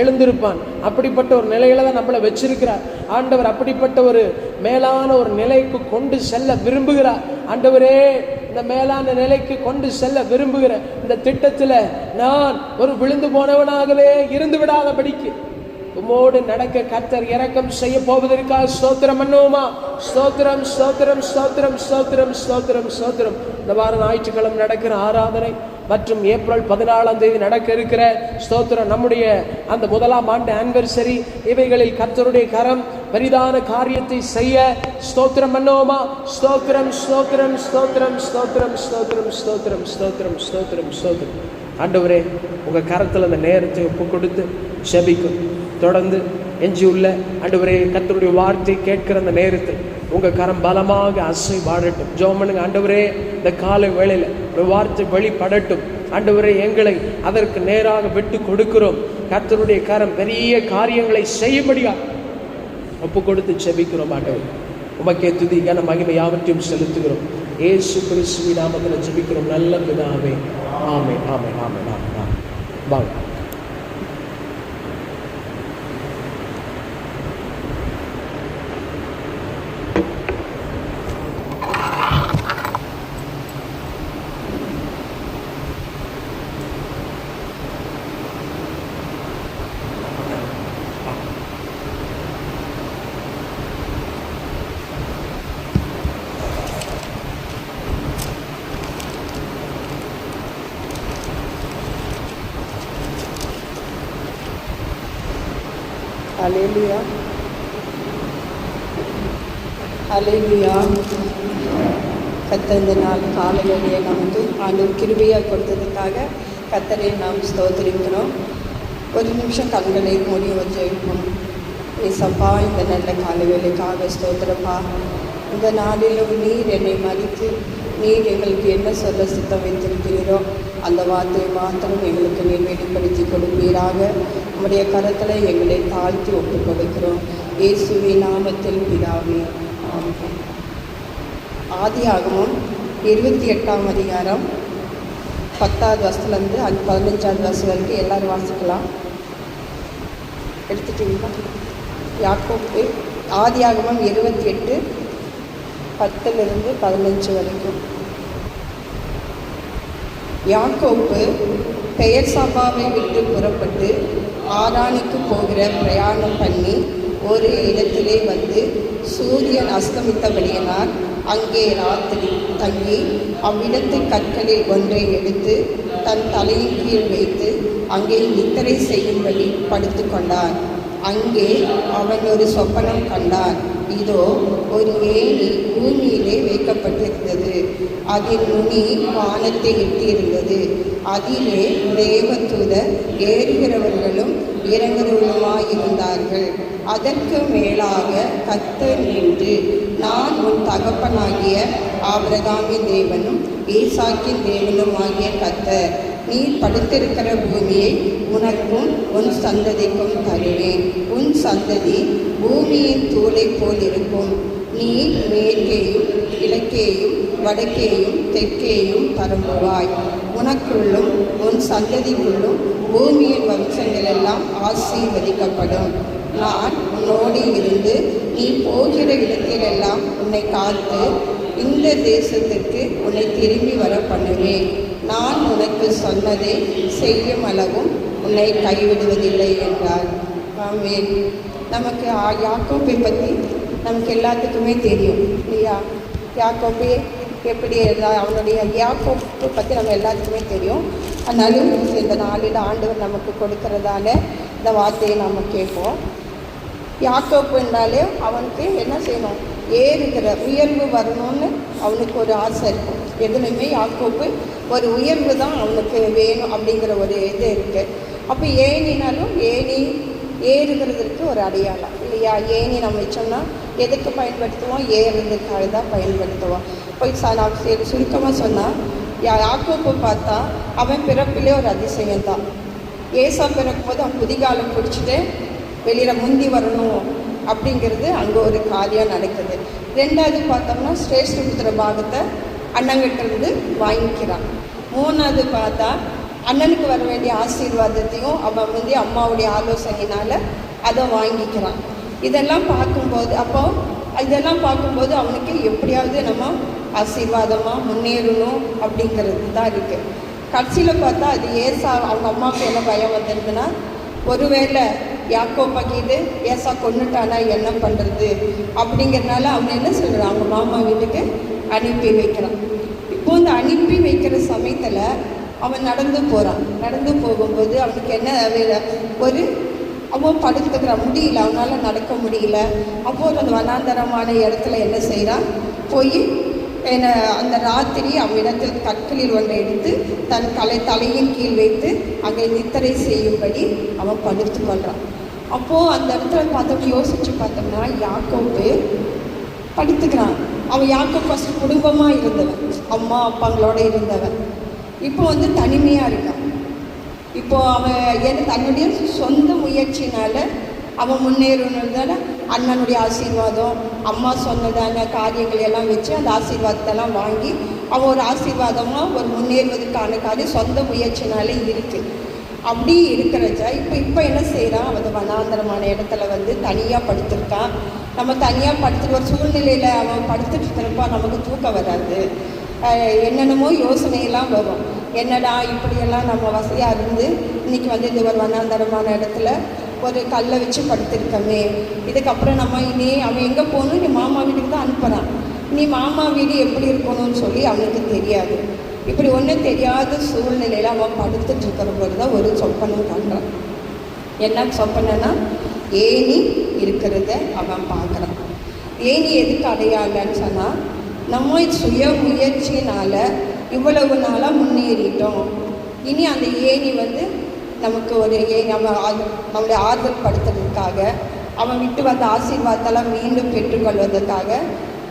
எழுந்திருப்பான். அப்படிப்பட்ட ஒரு நிலையில தான் நம்மளை வச்சிருக்கிறார் ஆண்டவர். அப்படிப்பட்ட ஒரு மேலான ஒரு நிலைக்கு கொண்டு செல்ல விரும்புகிறார் ஆண்டவரே. இந்த மேலான நிலைக்கு கொண்டு செல்ல விரும்புகிற இந்த திட்டத்தில் நான் ஒரு விழுந்து போனவனாகவே இருந்து விடாதபடிக்கு உம்மோடு நடக்க கர்த்தர் இரக்கம் செய்ய போவதற்காக ஸ்தோத்திரம் பண்ணுவோமா? ஸ்தோத்திரம் ஸ்தோத்திரம் ஸ்தோத்திரம் ஸ்தோத்திரம் ஸ்தோத்திரம் ஸ்தோத்திரம். இந்த வாரம் ஞாயிற்றுக்கிழமை நடக்கிற ஆராதனை மற்றும் ஏப்ரல் 14 நடக்க இருக்கிற ஸ்தோத்திரம் நம்முடைய அந்த 1ஆம் ஆண்டு ஆனிவர்சரி, இவைகளில் கர்த்தருடைய கரம் பெரிதான காரியத்தை செய்ய ஸ்தோத்திரம் பண்ணுவோமா? ஸ்தோத்திரம் ஸ்தோத்திரம் ஸ்தோத்திரம் ஸ்தோத்திரம் ஸ்தோத்திரம் ஸ்தோத்திரம் ஸ்தோத்திரம் ஸ்தோத்திரம் ஸ்தோத்திரம். ஆண்டவரே, உங்க கரத்தில் அந்த நேரத்தை ஒப்பு கொடுத்து ஜெபிக்கும் தொடர்ந்து எஞ்சியுள்ள ஆண்டவரே கர்த்தருடைய வார்த்தை கேட்கிற அந்த நேரத்தில் உங்க கரம் பலமாக அசை வாழட்டும். ஜெபம் பண்ணுங்க. ஆண்டவரே, இந்த காலை வேளையில ஒரு வார்த்தை வெளிப்படட்டும் ஆண்டவரே. எங்களை அதற்கு நேராக விட்டு கொடுக்கிறோம். கர்த்தருடைய கரம் பெரிய காரியங்களை செய்யும்படியா ஒப்பு கொடுத்து ஜெபிக்கிறோம். ஆண்டவர், உமக்கே துதி கன மகிமை யாவற்றையும் செலுத்துகிறோம். இயேசு கிறிஸ்துவின் நாமத்தில் ஜெபிக்கிறோம் நல்ல பிதாவே. ஆமென் ஆமென் ஆமென் ஆமென். வாங்க. ஹல்லேலூயா ஹல்லேலூயா. கர்த்தர் இந்த நாள் காலை வேளையை நமக்கு ஆண்டவர் கிருபையாக கொடுத்ததுக்காக கர்த்தரை நாம் ஸ்தோத்திரிக்கிறோம். ஒரு நிமிஷம் கண்களை மூடி வச்சிருப்போம். ஏசப்பா, இந்த நல்ல காலை வேளைக்காக ஸ்தோத்திரப்பா. இந்த நாளிலும் நீர் என்னை மதித்து நீர் எங்களுக்கு என்ன சொல்ல சித்தம் வைத்திருக்கிறீரோ அந்த வார்த்தையை மாத்திரம் எங்களுக்கு நீர் வெளிப்படுத்தி கொடுப்பீராக. நம்முடைய கரத்தில் எங்களை தாழ்த்தி ஒப்புக் கொடுக்கிறோம். இயேசுவின் நாமத்தில் பிதாவே, ஆமென். ஆதியாகமம் 28ஆம் அதிகாரம் 10வது வசனத்திலிருந்து 15வது வசனம் வரைக்கும் எல்லாரும் வாசிக்கலாம். எடுத்துட்டீங்களா? யாக்கோபு ஆதியாகமம் 28 10லிருந்து 15 வரைக்கும். யாக்கோபு பெயர்சபாவை விட்டு புறப்பட்டு ஆரானுக்கு போகிற பிரயாணம் பண்ணி ஒரு இடத்திலே வந்து சூரியன் அஸ்தமித்தபடியினால் அங்கே ராத்திரி தங்கி அவ்விடத்து கற்களில் ஒன்றை எடுத்து தன் தலையின் கீழ் வைத்து அங்கே நித்திரை செய்யும்படி படுத்து கொண்டான். அங்கே அவன் ஒரு சொப்பனம் கண்டான். இதோ, ஒரு ஏணி பூமியிலே வைக்கப்பட்டிருந்தது. அதில் நுனி வானத்தை எட்டியிருந்தது. அதிலே தேவதூதர் ஏறுகிறவர்களும் இறங்குகிறவர்களுமாயிருந்தார்கள். அதற்கு மேலாக கர்த்தர் நின்று, நான் உன் தகப்பனாகிய ஆபிரகாமின் தேவனும் ஈசாக்கின் தேவனும் ஆகிய கர்த்தர். நீ படுத்திருக்கிற பூமியை உனக்கும் உன் சந்ததிக்கும் தருவேன். உன் சந்ததி பூமியின் தூளை போல் இருக்கும். நீ மேற்கேயும் கிழக்கேயும் வடக்கேயும் தெற்கேயும் பரம்புவாய். உனக்குள்ளும் உன் சந்ததிக்குள்ளும் பூமியின் வம்சங்களெல்லாம் ஆசீர்வதிக்கப்படும். நான் உன்னோடு இருந்து நீ போகிற இடத்திலெல்லாம் உன்னை காத்து இந்த தேசத்திற்கு உன்னை திரும்பி வர பண்ணுவேன். நான் உனக்கு சொன்னதை செய்யும் அளவும் உன்னை கைவிடுவதில்லை என்றார். ஆமென். நமக்கு யாக்கோப்பை பற்றி நமக்கு எல்லாத்துக்குமே தெரியும் இல்லையா? யாக்கோப்பே எப்படி அவனுடைய யாக்கோப்பை பற்றி நம்ம எல்லாத்துக்குமே தெரியும். அதனாலும் இந்த நாளில் ஆண்டவர் நமக்கு கொடுக்கறதால இந்த வார்த்தையை நாம் கேட்போம். யாக்கோப்பு என்றாலே அவனுக்கு என்ன செய்யணும்? ஏறுகிற உயர்வு வரணும்னு அவனுக்கு ஒரு ஆசை இருக்கும். எதுலையுமே யாக்கோப்பு ஒரு உயர்வு தான் அவனுக்கு வேணும் அப்படிங்கிற ஒரு இது இருக்குது. அப்போ ஏணினாலும் ஏணி ஏறுகிறதுக்கு ஒரு அடையாளம் இல்லையா? ஏணி நம்ம வச்சோம்னா எதுக்கு பயன்படுத்துவோம்? ஏறுறதுக்காக தான் பயன்படுத்துவோம். போய் நான் சுருக்கமாக சொன்னால், யாக்கோப்பு பார்த்தா அவன் பிறப்பிலே ஒரு அதிசயம் தான். ஏசா பிறக்கும்போது அவன் குதிகாலம் பிடிச்சிட்டு வெளியில் முந்தி வரணும் அப்படிங்கிறது அங்கே ஒரு காரியம் நடக்குது. ரெண்டாவது பார்த்தோம்னா சிரேஷ்டபுத்திர பாகத்தை அண்ணங்கிட்டிருந்து வாங்கிக்கிறான். மூணாவது பார்த்தா அண்ணனுக்கு வர வேண்டிய ஆசீர்வாதத்தையும் அவன் வந்து அம்மாவுடைய ஆலோசனையினால் அதை வாங்கிக்கிறான். இதெல்லாம் பார்க்கும்போது அவனுக்கு எப்படியாவது நம்ம ஆசீர்வாதமாக முன்னேறணும் அப்படிங்கிறது தான் இருக்குது. கடைசியில் பார்த்தா அது ஏசா அவங்க அம்மாவுக்கு என்ன பயம் வந்திருக்குன்னா, ஒருவேளை யாக்கோப்பா கீது ஏசா கொண்டுட்டானா என்ன பண்ணுறது அப்படிங்கிறதுனால அவன் என்ன சொல்கிறான், அவங்க மாமா வீட்டுக்கு அனுப்பி வைக்கிறான். இப்போ இந்த அனுப்பி வைக்கிற சமயத்தில் அவன் நடந்து போகிறான். நடந்து போகும்போது அவனுக்கு என்ன அவன் படுத்துக்கிறான், முடியல, அவனால் நடக்க முடியல. அப்போது அந்த வனாந்தரமான இடத்துல என்ன செய்கிறான், போய் அந்த ராத்திரி அவனிடத்தில் கற்களில் ஒன்றை எடுத்து தன் தலையின் கீழ் வைத்து அங்கே நித்திரை செய்யும்படி அவன் படுத்து கொள்கிறான். அப்போது அந்த இடத்துல யோசித்து பார்த்தோம்னா யாக்கோப்பு படுத்துக்கிறான். அவன் யாக்கோப்பு ஃபஸ்ட்டு குடும்பமாக இருந்தவன், அம்மா அப்பாங்களோடு இருந்தவன். இப்போ தனிமையாக இருக்கான். இப்போது அவன் தன்னுடைய சொந்த முயற்சினால் அவன் முன்னேறணுன்றதால அண்ணனுடைய ஆசீர்வாதம், அம்மா சொன்னதான காரியங்கள் எல்லாம் வச்சு அந்த ஆசீர்வாதத்தெல்லாம் வாங்கி அவன் ஒரு ஆசீர்வாதமாக ஒரு முன்னேறுவதற்கான காரியம் சொந்த முயற்சினாலே இருக்குது. அப்படி இருக்கிறச்ச இப்போ என்ன செய்கிறான், அவன் வனாந்தரமான இடத்துல தனியாக படுத்திருக்கான். நம்ம தனியாக படுத்துட்டு ஒரு சூழ்நிலையில் அவன் படுத்துட்டு இருக்கிறப்பா நமக்கு தூக்கம் வராது, என்னென்னமோ யோசனையெல்லாம் வரும். என்னடா இப்படியெல்லாம் நம்ம வசதியாக இருந்து இன்றைக்கி இந்த ஒரு வனாந்தரமான இடத்துல ஒரு கல்லை வச்சு படுத்திருக்கமே, இதுக்கப்புறம் நம்ம இனி அவன் எங்கே போகணும், நீ மாமா வீட்டுக்கு தான் அனுப்புகிறான், நீ மாமா வீடு எப்படி இருக்கணும்னு சொல்லி அவனுக்கு தெரியாது. இப்படி ஒன்றும் தெரியாத சூழ்நிலையில் அவன் படுத்துட்டு இருக்கிற போது தான் ஒரு சொப்பனம் காண்றான். என்ன சொப்பனன்னா, ஏணி இருக்கிறத அவன் பார்க்குறான். ஏணி எதுக்கு அடையாளன்னு சொன்னால், நம்ம சுய முயற்சினால் இவ்வளவு நாளாக முன்னேறிட்டோம், இனி அந்த ஏணி நமக்கு ஒரு நம்மளை ஆறுதல் படுத்துறதுக்காக, அவன் விட்டு வந்த ஆசீர்வாதத்தெல்லாம் மீண்டும் பெற்றுக்கொள்வதற்காக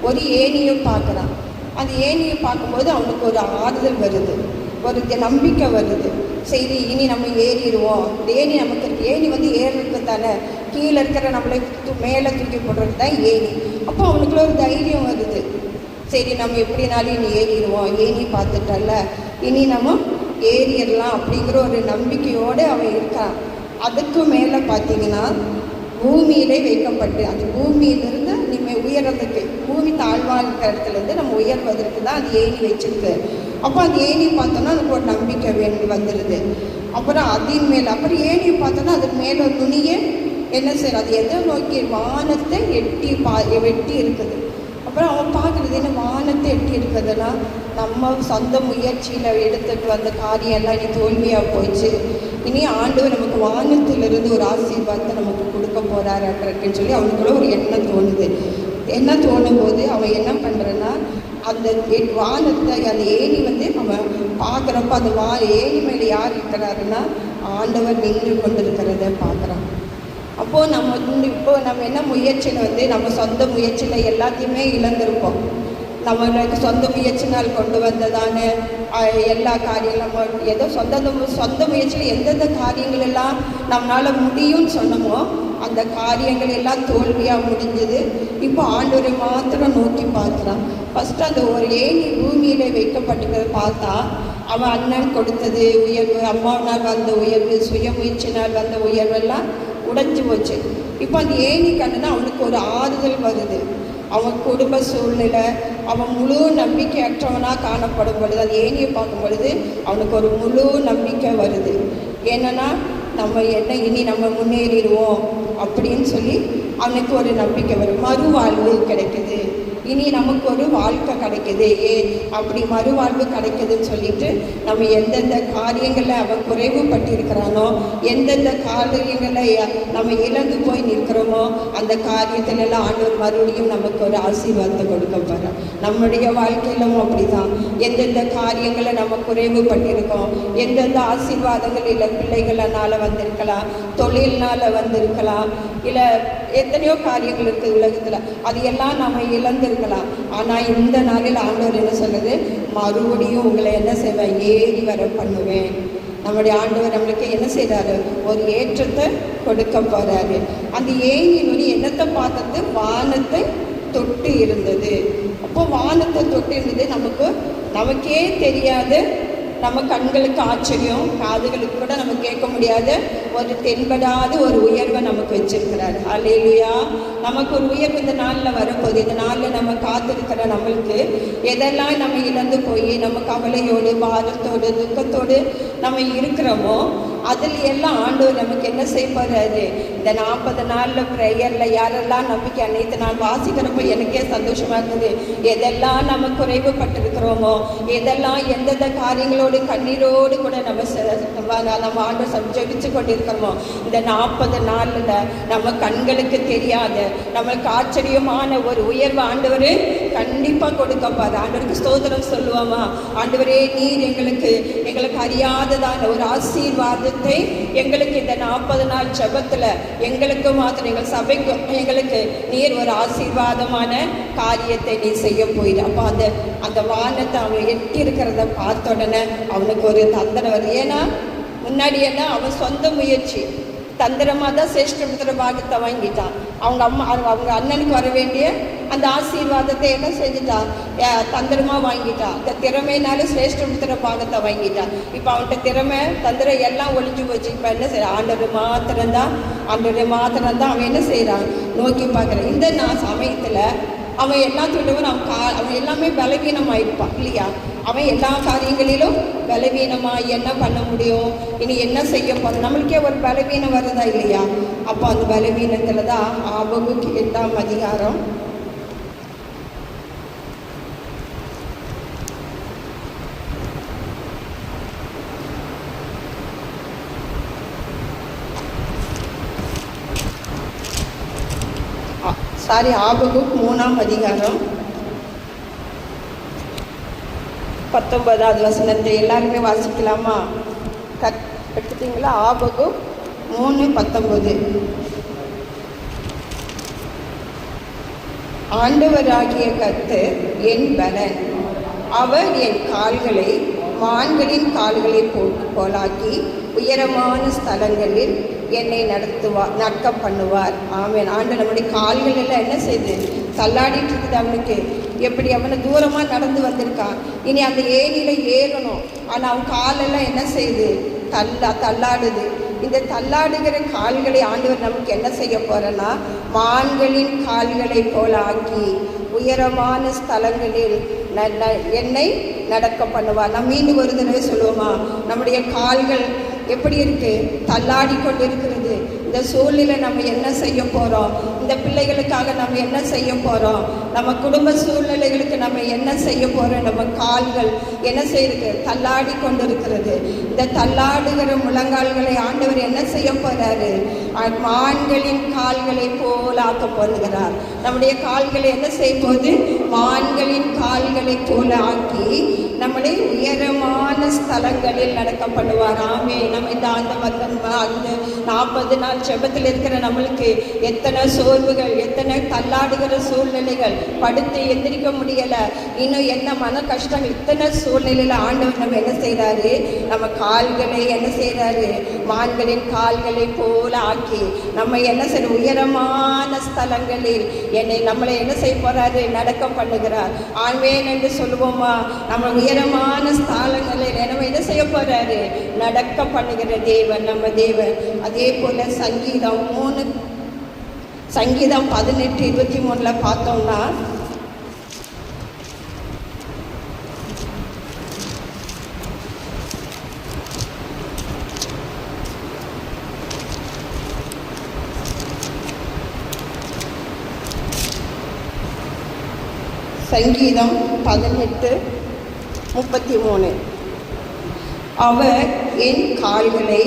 ஒரு ஏணியை பார்க்குறான். அந்த ஏணியை பார்க்கும்போது அவனுக்கு ஒரு ஆறுதல் வருது, ஒரு நம்பிக்கை வருது. சரி, இனி நம்ம ஏறிடுவோம். இந்த ஏணி நமக்கு ஏணி ஏறுறதுக்கு தானே, கீழே இருக்கிற நம்மளை மேலே தூக்கி போடுறது தான் ஏணி. அப்போ அவனுக்குள்ள ஒரு தைரியம் வருது. சரி, நம்ம எப்படினாலும் இனி ஏறிடுவோம், ஏணி பார்த்துட்டல, இனி நம்ம ஏறிடலாம் அப்படிங்கிற ஒரு நம்பிக்கையோடு அவன் இருக்கான். அதுக்கு மேலே பார்த்தீங்கன்னா பூமியிலே வைக்கப்பட்டு, அந்த பூமியிலிருந்து நீங்கள் உயர்றதுக்கு, பூமி தாழ்வாக இருக்கிற இடத்துலேருந்து நம்ம உயர்வதற்கு தான் அந்த ஏணி வச்சுருக்கு. அப்போ அந்த ஏணி பார்த்தோன்னா எனக்கு ஒரு நம்பிக்கை வந்துடுது. அப்புறம் அதன் மேலே அப்புறம் ஏணியை பார்த்தோன்னா அதுக்கு மேலே ஒரு துணியை என்ன செய்யணும், அது எதை நோக்கி வானத்தை வெட்டி இருக்குது. அப்போ அப்புறம் அவன் பார்க்குறது என்ன வானத்தை எட்டி இருக்கிறதுனா நம்ம சொந்த முயற்சியில் எடுத்துகிட்டு வந்த காரியம் எல்லாம் இனி தோல்வியாக போயிடுச்சு. இனி ஆண்டவர் நமக்கு வானத்திலிருந்து ஒரு ஆசீர்வாதத்தை நமக்கு கொடுக்க போகிறாருன்னு சொல்லி அவனுக்குள்ள ஒரு எண்ணம் தோணுது. என்ன தோணும் போது அவன் என்ன பண்ணுறான்னா, அந்த வானத்தை அந்த ஏணி அவன் பார்க்குறப்ப அந்த ஏணி மேலே யார் இருக்கிறாருன்னா ஆண்டவர் நின்று கொண்டிருக்கிறத பார்க்குறான். அப்போது நம்ம என்ன முயற்சியில் நம்ம சொந்த முயற்சியில் எல்லாத்தையுமே இழந்திருப்போம். நம்மளுக்கு சொந்த முயற்சினால் கொண்டு வந்ததான எல்லா காரியங்களும் நம்ம ஏதோ சொந்த முயற்சியில் எந்தெந்த காரியங்கள் எல்லாம் நம்மளால் முடியும்னு சொன்னோமோ அந்த காரியங்கள் எல்லாம் தோல்வியாக முடிஞ்சது. இப்போ ஆண்டவரை மாத்திரம் நோக்கி பார்க்குறான். ஃபஸ்ட்டு அந்த ஒரு ஏணி பூமியில் வைக்கப்பட்டிருக்கிறத பார்த்தா அவன் அண்ணன் கொடுத்தது உயர்வு, அம்மாவினால் வந்த உயர்வு, சுய முயற்சினால் வந்த உயர்வெல்லாம் உடைஞ்சி போச்சு. இப்போ அந்த ஏணி கண்டுனா அவனுக்கு ஒரு ஆறுதல் வருது. அவன் குடும்ப சூழ்நிலை, அவன் முழு நம்பிக்கையற்றவனாக காணப்படும் பொழுது அந்த ஏணியை பார்க்கும் பொழுது அவனுக்கு ஒரு முழு நம்பிக்கை வருது. என்னென்னா இனி நம்ம முன்னேறிடுவோம் அப்படின்னு சொல்லி அவனுக்கு ஒரு நம்பிக்கை வரும். மறுவாழ்வு கிடைக்குது, இனி நமக்கு ஒரு வாழ்க்கை கிடைக்குது. அப்படி மறுவாழ்வு கிடைக்குதுன்னு சொல்லிட்டு நம்ம எந்தெந்த காரியங்களில் அவன் குறைவுபட்டிருக்கிறானோ, எந்தெந்த காரியங்களில் நம்ம இழந்து போய் நிற்கிறோமோ அந்த காரியத்திலெல்லாம் ஆண்டவர் மறுபடியும் நமக்கு ஒரு ஆசீர்வாதத்தை கொடுக்க போகிறார். நம்முடைய வாழ்க்கையிலும் அப்படி தான். எந்தெந்த காரியங்களை நம்ம குறைவுபட்டிருக்கோம், எந்தெந்த ஆசீர்வாதங்கள் இல்லை பிள்ளைகளால் வந்திருக்கலாம், தொழில்னால் வந்திருக்கலாம், இல்லை எத்தனையோ காரியங்கள் இருக்குது உலகத்தில், அது எல்லாம் நம்ம இழந்திருக்கலாம். ஆனால் இந்த நாளில் ஆண்டவர் என்ன சொல்லுது, மறுபடியும் உங்களை என்ன செய்வேன், ஏறி வர பண்ணுவேன். நம்முடைய ஆண்டவர் நம்மளுக்கு என்ன செய்கிறாரு, ஒரு ஏற்றத்தை கொடுக்க போகிறாரு. அந்த ஏணியினுடைய என்னத்தை பார்த்தது, வானத்தை தொட்டு இருந்தது. அப்போ வானத்தை தொட்டு இருந்தது நமக்கே தெரியாது. நம்ம கண்களுக்கு ஆச்சரியம், காதுகளுக்கு கூட நம்ம கேட்க முடியாத ஒரு தென்படாத ஒரு உயர்வை நமக்கு வச்சிருக்கிறார். அல்லேலூயா. நமக்கு ஒரு உயர்வு இந்த நாளில் வரும்போது, இந்த நாளில் நம்ம காத்திருக்கிற நம்மளுக்கு எதெல்லாம் நம்ம இழந்து போய் நம்ம கவலையோடு பாரத்தோடு துக்கத்தோடு நம்ம இருக்கிறோமோ அதில் எல்லாம் ஆண்டவர் நமக்கு என்ன செய்ய போகிறாரு, இந்த 40 நாளில் ப்ரேயரில் யாரெல்லாம் நம்பிக்கை அன்னைத்து நான் வாசிக்கிறப்போ எனக்கே சந்தோஷமாக இருக்குது. எதெல்லாம் நம்ம குறைவுபட்டிருக்கிறோமோ, எதெல்லாம் எந்தெந்த காரியங்களோடு கண்ணீரோடு கூட நம்ம ஆண்டவர் ஜெபிச்சு கொண்டிருக்கிறோமோ, இந்த 40 நாளில் நம்ம கண்களுக்கு தெரியாத நம்மளுக்கு ஆச்சரியமான ஒரு உயர்வு ஆண்டவர் கண்டிப்பாக கொடுக்கப்பாரு. ஆண்டவருக்கு ஸ்தோத்திரம் சொல்லுவோமா, ஆண்டவரே நீர் எங்களுக்கு அறியாததான ஒரு ஆசீர்வாதத்தை எங்களுக்கு இந்த 40 நாள் ஜெபத்தில் எங்களுக்கு மாத்திரம் எங்கள் சபைக்கு எங்களுக்கு நீர் ஒரு ஆசீர்வாதமான காரியத்தை நீ செய்ய போயிடு. அப்போ அந்த வானத்தை அவன் எட்டி இருக்கிறத பார்த்த உடனே அவனுக்கு ஒரு தந்திரம் வருது. ஏன்னா முன்னாடி என்ன அவன் சொந்த முயற்சி தந்திரமாக தான் சிரேஷ்ட பாகத்தை வாங்கிட்டான். அவங்க அண்ணனுக்கு வர வேண்டிய அந்த ஆசீர்வாதத்தை என்ன செஞ்சுட்டான், தந்திரமாக வாங்கிட்டான். அந்த திறமையினால சிரேஷ்ட பாகத்தை வாங்கிட்டான். இப்போ அவன்கிட்ட திறமை தந்திரம் எல்லாம் ஒழிஞ்சு போச்சு. இப்போ என்ன செய்யறான், ஆண்டவர் மாத்திரம்தான் அவன் என்ன செய்கிறான், நோக்கி பார்க்குறான். இந்த சமயத்தில் அவன் எல்லாத்துக்கிட்டவும் அவன் எல்லாமே பலவீனமாயிருப்பான் இல்லையா. அவன் எல்லா காரியங்களிலும் பலவீனமாக என்ன பண்ண முடியும், இனி என்ன செய்ய போகிறோம், நம்மளுக்கே ஒரு பலவீனம் வருதா இல்லையா. அப்போ அந்த பலவீனத்தில் தான் ஆபகுக் 8ஆம் அதிகாரம் 3ஆம் அதிகாரம் 19வது வசனத்தை எல்லாருமே வாசிக்கலாமா? எடுத்துட்டீங்களா? ஆபகுக் 3:19. ஆண்டவராகிய கர்த்தர் என் பலன், அவர் என் கால்களை மான்களின் கால்களை போலாக்கி உயரமான ஸ்தலங்களில் என்னை நடக்க பண்ணுவார். ஆமென். ஆண்டவர் நம்முடைய கால்கள் எல்லாம் என்ன செய்து தள்ளாடிட்டு இருக்குது. அவனுக்கு எப்படி அவனை தூரமாக நடந்து வந்திருக்கான், இனி அந்த ஏணியில் ஏறணும். ஆனால் அவன் காலெல்லாம் என்ன செய்யுது, தள்ளாடுது. இந்த தள்ளாடுகிற கால்களை ஆண்டவர் நமக்கு என்ன செய்ய போகிறேன்னா, மான்களின் கால்களை போல ஆக்கி உயரமான ஸ்தலங்களில் என்னை நடக்க பண்ணுவார். நம்ம மீண்டும் ஒரு தடவை சொல்லுவோமா, நம்முடைய கால்கள் எப்படி இருக்குது, தள்ளாடி கொண்டு இருக்கிறது. இந்த சூழ்நிலை நம்ம என்ன செய்ய போகிறோம், இந்த பிள்ளைகளுக்காக நம்ம என்ன செய்ய போகிறோம், நம்ம குடும்ப சூழ்நிலைகளுக்கு நம்ம என்ன செய்ய போகிறோம். நம்ம கால்கள் என்ன செய்யுது, தள்ளாடி கொண்டு இருக்கிறது. இந்த தள்ளாடுகிற முழங்கால்களை ஆண்டவர் என்ன செய்ய போகிறாரு, மான்களின் கால்களை போல் ஆக்க போகிறார். நம்முடைய கால்களை என்ன செய்ய போது, மான்களின் கால்களை போல ஆக்கி நம்மளை உயரமான ஸ்தலங்களில் நடக்க பண்ணுவார். ஆமே. நம்ம இந்த அந்த 40 நாள் ஜெபத்தில் இருக்கிற நம்மளுக்கு எத்தனை சோர்வுகள், எத்தனை தள்ளாடுகிற சூழ்நிலைகள், படுத்து எந்திரிக்க முடியலை, இன்னும் என்ன மன கஷ்டங்கள், இத்தனை சூழ்நிலையில் ஆண்டவர் நம்ம என்ன செய்கிறாரு, நம்ம கால்களை என்ன செய்கிறாரு, மான்களின் கால்களை போல ஆக்கி நம்ம என்ன செய்ய உயரமான ஸ்தலங்களில் நம்மளை என்ன செய்ய போகிறாரு, நடக்க பண்ணுகிறார். ஆண்வேன் என்று சொல்லுவோமா, நம்ம உயரமான ஸ்தலங்களில் நம்ம என்ன செய்ய போகிறாரு, நடக்க பண்ணுகிற தேவன் நம்ம தேவன். அதே போல சங்கீதம் 18:23 பார்த்தோம்னா, சங்கீதம் 18:33 அவர் என் கால்களை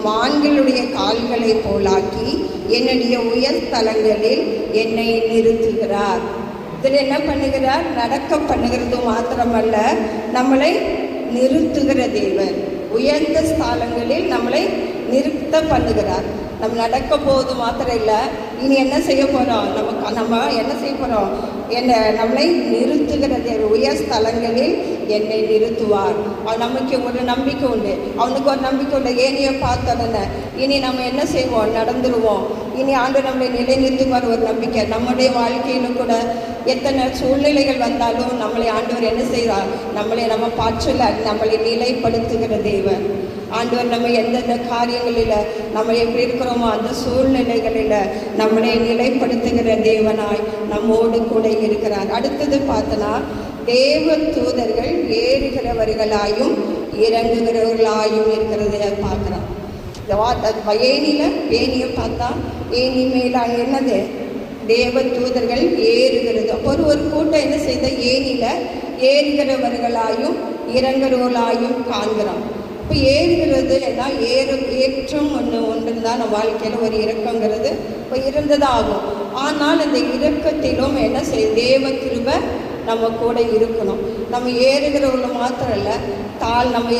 மான்களுடைய கால்களை போலாக்கி என்னுடைய உயர் தலங்களில் என்னை நிறுத்துகிறார். இதில் என்ன பண்ணுகிறார், நடக்க பண்ணுகிறது மாத்திரமல்ல, நம்மளை நிறுத்துகிற தேவன். உயர்ந்த ஸ்தலங்களில் நம்மளை நிறுத்த பண்ணுகிறார். நம்ம நடக்க போது மாத்திரம் இல்லை, இனி என்ன செய்ய போகிறோம், நம்ம என்ன செய்ய போகிறோம், நம்மளை நிறுத்துகிறது. உயர் ஸ்தலங்களில் என்னை நிறுத்துவார். நமக்கு ஒரு நம்பிக்கை உண்டு, அவனுக்கு ஒரு நம்பிக்கை உண்டு. ஏனியை பார்த்தோன்னே இனி நம்ம என்ன செய்வோம், நடந்துருவோம். இனி ஆண்டு நம்மளை நிலைநிறுத்துவார் ஒரு நம்பிக்கை. நம்முடைய வாழ்க்கையிலும் கூட எத்தனை சூழ்நிலைகள் வந்தாலும் நம்மளை ஆண்டவர் என்ன செய்கிறார், நம்ம பாற்றல நம்மளை நிலைப்படுத்துகிற தேவன். ஆண்டவர் நம்ம எந்தெந்த காரியங்களில் நம்ம எப்படி இருக்கிறோமோ அந்த சூழ்நிலைகளில் நம்மளை நிலைப்படுத்துகிற தேவனாய் நம்மோடு கூட இருக்கிறார். அடுத்தது பார்த்தனா, தேவ தூதர்கள் ஏறுகிறவர்களாயும் இறங்குகிறவர்களாயும் இருக்கிறத பார்க்குறோம். ஏனியை பார்த்தா ஏனி மேல என்னது, தேவ தூதர்கள் ஏறுகிறது. அப்போ ஒரு கூட்டம் என்ன செய்த, ஏனியில் ஏறுகிறவர்களாயும் இறங்குகிறவர்களாயும் காண்கிறோம். இப்போ ஏறுகிறது எல்லாம் ஏற்றம் ஒன்று தான் நம்ம வாழ்க்கையில் ஒரு இறக்கங்கிறது இப்போ இருந்ததாகும். ஆனால் அந்த இறக்கத்திலும் என்ன செய்ய, தேவ கிருபை நம்ம கூட இருக்கணும். நம்ம ஏறுகிறவங்க மாத்திரம் இல்லை,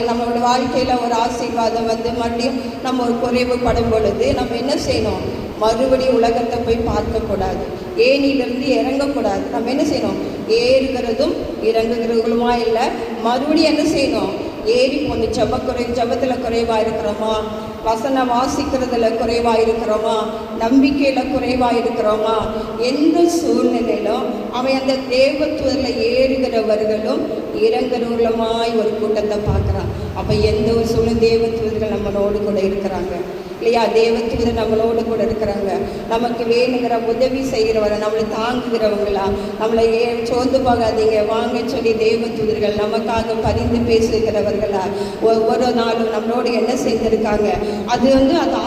நம்மளோட வாழ்க்கையில் ஒரு ஆசீர்வாதம் வந்து மறுபடியும் நம்ம ஒரு குறைவுபடும் பொழுது நம்ம என்ன செய்யணும், மறுபடியும் உலகத்தை போய் பார்க்கக்கூடாது, ஏனிலிருந்து இறங்கக்கூடாது. நம்ம என்ன செய்யணும், ஏறுகிறதும் இறங்குகிறவங்களுமா இல்லை, மறுபடியும் என்ன செய்யணும், ஏறி போகணும். ஜபத்தில் குறைவாக இருக்கிறோமா, வசனம் வாசிக்கிறதுல குறைவாக இருக்கிறோமா, நம்பிக்கையில் குறைவாக இருக்கிறோமா, எந்த சூழ்நிலையிலும் அவன் அந்த தேவத்துவத்தில் ஏறுகிறவர்களும் இறங்குறவர்களுமாய் ஒரு கூட்டத்தை பார்க்குறான். அப்போ எந்த ஒரு சூழ்நிலை தேவத்துவர்கள் நம்மளோடு கூட இருக்கிறாங்க இல்லையா, தேவத்துவர்கள் நம்மளோடு கூட இருக்கிறாங்க. நமக்கு வேணுங்கிற உதவி செய்கிறவரை, நம்மளை தாங்குகிறவங்களா, நம்மளை சோர்ந்து போகாதீங்க வாங்க சொல்லி தேவதூதர்கள் நமக்காக பரிந்து பேசுகிறவர்களா ஒவ்வொரு நாளும் நம்மளோடு என்ன செய்திருக்காங்க. அது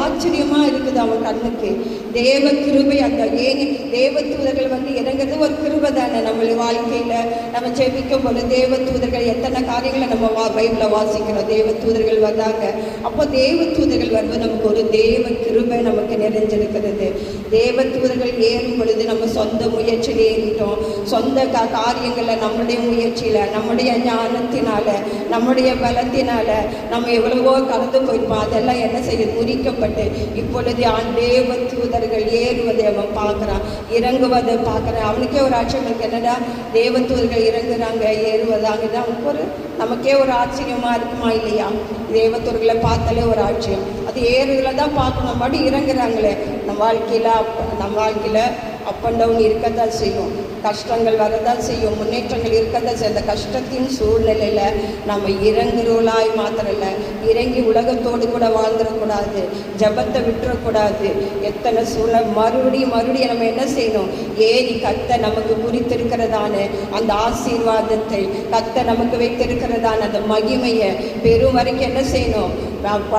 ஆச்சரியமாக இருக்குது அவன் கண்ணுக்கு. தேவ கிருபை, அந்த தேவதூதர்கள் இறங்குறது ஒரு கிருபை தானே. நம்மளுடைய வாழ்க்கையில் நம்ம ஜெபிக்கும் போது தேவதூதர்கள் எத்தனை காரியங்களை நம்ம பைபிளில் வாசிக்கிறோம். தேவதூதர்கள் வந்தாங்க. அப்போ தேவதூதர்கள் வருவது நமக்கு ஒரு தேவ கிருபை நமக்கு நிறைஞ்சிருக்கிறது. தேவதூதர்கள் ஏறும் பொழுது நம்ம சொந்த முயற்சியில் ஏறிட்டோம். சொந்த காரியங்களில் நம்முடைய முயற்சியில், நம்முடைய ஞானத்தினால, நம்முடைய பலத்தினால நம்ம எவ்வளவோ கலந்து போயிருப்போம். அதெல்லாம் என்ன செய்ய முறிக்கப்பட்டு இப்பொழுது தேவதூதர்கள் ஏறுவதை அவன் பார்க்குறான், இறங்குவதை பார்க்குறான். அவனுக்கே ஒரு ஆச்சரியம், என்னடா தேவதூதர்கள் இறங்குறாங்க ஏறுவதாங்க, நமக்கே ஒரு ஆச்சரியமாக இருக்குமா இல்லையா? தேவதூதர்களை பார்த்தாலே ஒரு ஆச்சரியம். அது ஏறுகளை தான் பார்க்கணும், மறுபடி இறங்குறாங்களே. நம்ம வாழ்க்கையில் அப் அண்ட் டவுன் இருக்கத்தான் செய்யும், கஷ்டங்கள் வரதான் செய்யும், முன்னேற்றங்கள் இருக்கத்தான் செய்யும். அந்த கஷ்டத்தின் சூழ்நிலையில் நம்ம இறங்குறோளாய் மாத்திரம் இல்லை, இறங்கி உலகத்தோடு கூட வாழ்ந்துடக்கூடாது, ஜபத்தை விட்டுறக்கூடாது. எத்தனை சூழ்நிலை மறுபடியும் நம்ம என்ன செய்யணும், ஏறி கத்த நமக்கு குறித்திருக்கிறதான அந்த ஆசீர்வாதத்தை, கத்த நமக்கு வைத்திருக்கிறதான அந்த மகிமையை பெரும் வரைக்கும் என்ன செய்யணும்,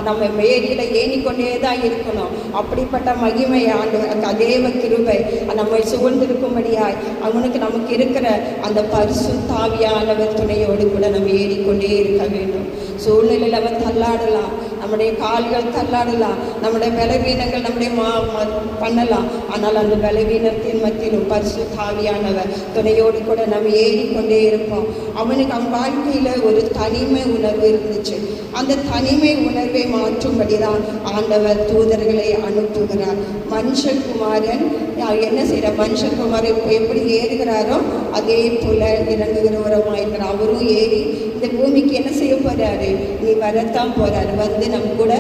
நம்ம மேரியில் ஏறிக்கொண்டே தான் இருக்கணும். அப்படிப்பட்ட மகிமை ஆண்டவர் தேவ கிருபை நம்மை சூழ்ந்திருக்கும்படியாய் அவனுக்கு நமக்கு இருக்கிற அந்த பரிசுத்த ஆவியானவர் துணையோடு கூட நம்ம ஏறிக்கொண்டே இருக்க வேண்டும். சூழ்நிலையில் அவன் தள்ளாடலாம், நம்முடைய கால்கள் தள்ளாடலாம், நம்முடைய பலவீனங்கள் நம்முடைய பண்ணலாம். ஆனால் அந்த பலவீனத்தின் மத்தியிலும் பரிசுத்த ஆவியானவர் துணையோடு கூட நம்ம ஏறிக்கொண்டே இருப்போம். அவனுக்கு அவன் வாழ்க்கையில் ஒரு தனிமை உணர்வு இருந்துச்சு. அந்த தனிமை உணர்வை மாற்றும்படிதான் ஆண்டவர் தூதர்களை அனுப்புகிறார். மனுஷகுமாரன் என்ன செய்கிறார்? மனுஷகுமாரன் எப்படி ஏறுகிறாரோ அதே போல இறங்குகிறவரமாயிருக்கிறார். அவரும் ஏறி இந்த பூமிக்கு என்ன செய்ய போறாரு? நீ வரத்தான் போறாரு, வந்து நம்ம கூட